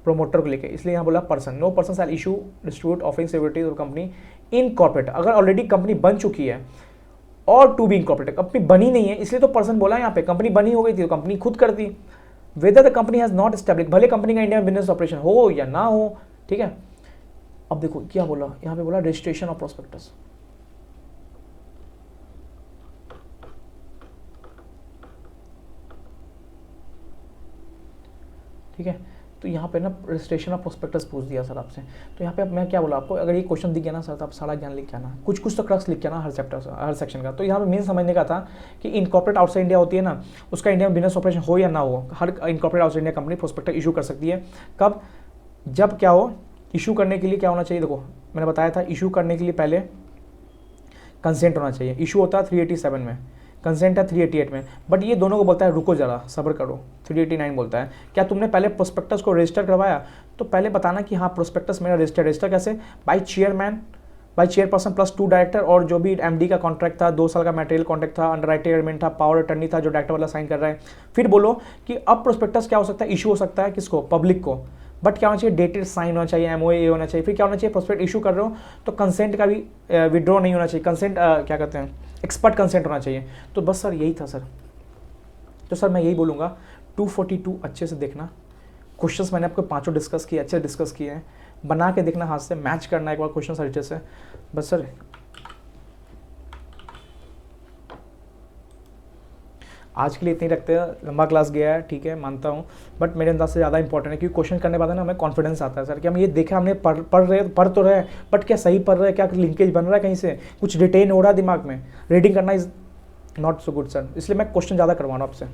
प्रोमोटर को लेके, इसलिए यहाँ बोला person. No person shall issue distribute offering securities और कंपनी इनकॉर्पोरेट, अगर ऑलरेडी कंपनी बन चुकी है और टू बी इनकॉर्पोरेट, कंपनी बनी नहीं है इसलिए तो पर्सन बोला यहाँ पे, कंपनी बनी हो गई थी तो कंपनी खुद करती। Whether the company has not establish, भले कंपनी का इंडिया में बिजनेस ऑपरेशन हो या ना हो। ठीक है, अब देखो क्या बोला यहाँ पे, बोला रजिस्ट्रेशन ऑफ प्रोस्पेक्टस। ठीक है, तो यहाँ पे ना रजिस्ट्रेशन ऑफ प्रोस्पेक्टस पूछ दिया सर आपसे। तो यहाँ पे मैं क्या बोला आपको, अगर ये क्वेश्चन दिख गया ना सर तो आप सारा ज्ञान लिख के आना, कुछ कुछ तो क्रक्स लिख के आना हर चैप्टर हर सेक्शन का। तो यहाँ पे मेन समझने का था कि इनकॉर्पोरेट आउटसाइड इंडिया होती है ना, उसका इंडिया में बिजनेस ऑपरेशन हो या ना हो, हर incorporate outside India company prospectus issue कर सकती है। कब, जब क्या हो, इशू करने के लिए क्या होना चाहिए, देखो मैंने बताया था इशू करने के लिए पहले कंसेंट होना चाहिए। इशू होता है 387 में, कंसेंट है 388 में, बट ये दोनों को बोलता है रुको जरा सब्र करो, 389 बोलता है। क्या तुमने पहले प्रोस्पेक्टस को रजिस्टर करवाया, तो पहले बताना कि हाँ प्रोस्पेक्टस मेरा रजिस्टर कैसे, by chairman, by chairperson plus 2 director, और जो भी एमडी का कॉन्ट्रैक्ट था, 2 साल का मटेरियल कॉन्ट्रैक्ट था, अंडरराइटिंग एग्रीमेंट था, पावर अटर्नी था जो डायरेक्टर वाला साइन कर रहा है। फिर बोलो कि अब प्रोस्पेक्टस क्या हो सकता है, इशू हो सकता है किसको, पब्लिक को, बट क्या होना चाहिए, डेटेड साइन होना चाहिए, एमओए होना चाहिए। फिर क्या होना चाहिए, प्रोस्पेक्ट इशू कर रहे हो तो कंसेंट का भी विड्रॉ नहीं होना चाहिए, कंसेंट क्या कहते हैं, एक्सपर्ट कंसेंट होना चाहिए। तो बस सर यही था सर। तो सर मैं यही बोलूँगा 242 अच्छे से देखना, क्वेश्चंस मैंने आपको 5 डिस्कस किए, अच्छे डिस्कस किए हैं, बना के देखना, हाथ से मैच करना एक बार क्वेश्चन अच्छे से। बस सर आज के लिए इतनी रखते हैं, लंबा क्लास गया है ठीक है मानता हूँ, बट मेरे अंदाज से ज़्यादा इंपॉर्टेंट है क्योंकि क्वेश्चन करने के बाद ना हमें कॉन्फिडेंस आता है सर कि हम ये देखा, हमने पढ़ तो रहे, बट क्या सही पढ़ रहे हैं, क्या लिंकेज बन रहा है कहीं से, कुछ रिटेन हो रहा है दिमाग में, रीडिंग करना is not so good sir. इसलिए मैं क्वेश्चन ज़्यादा करवा रहा हूँ आपसे।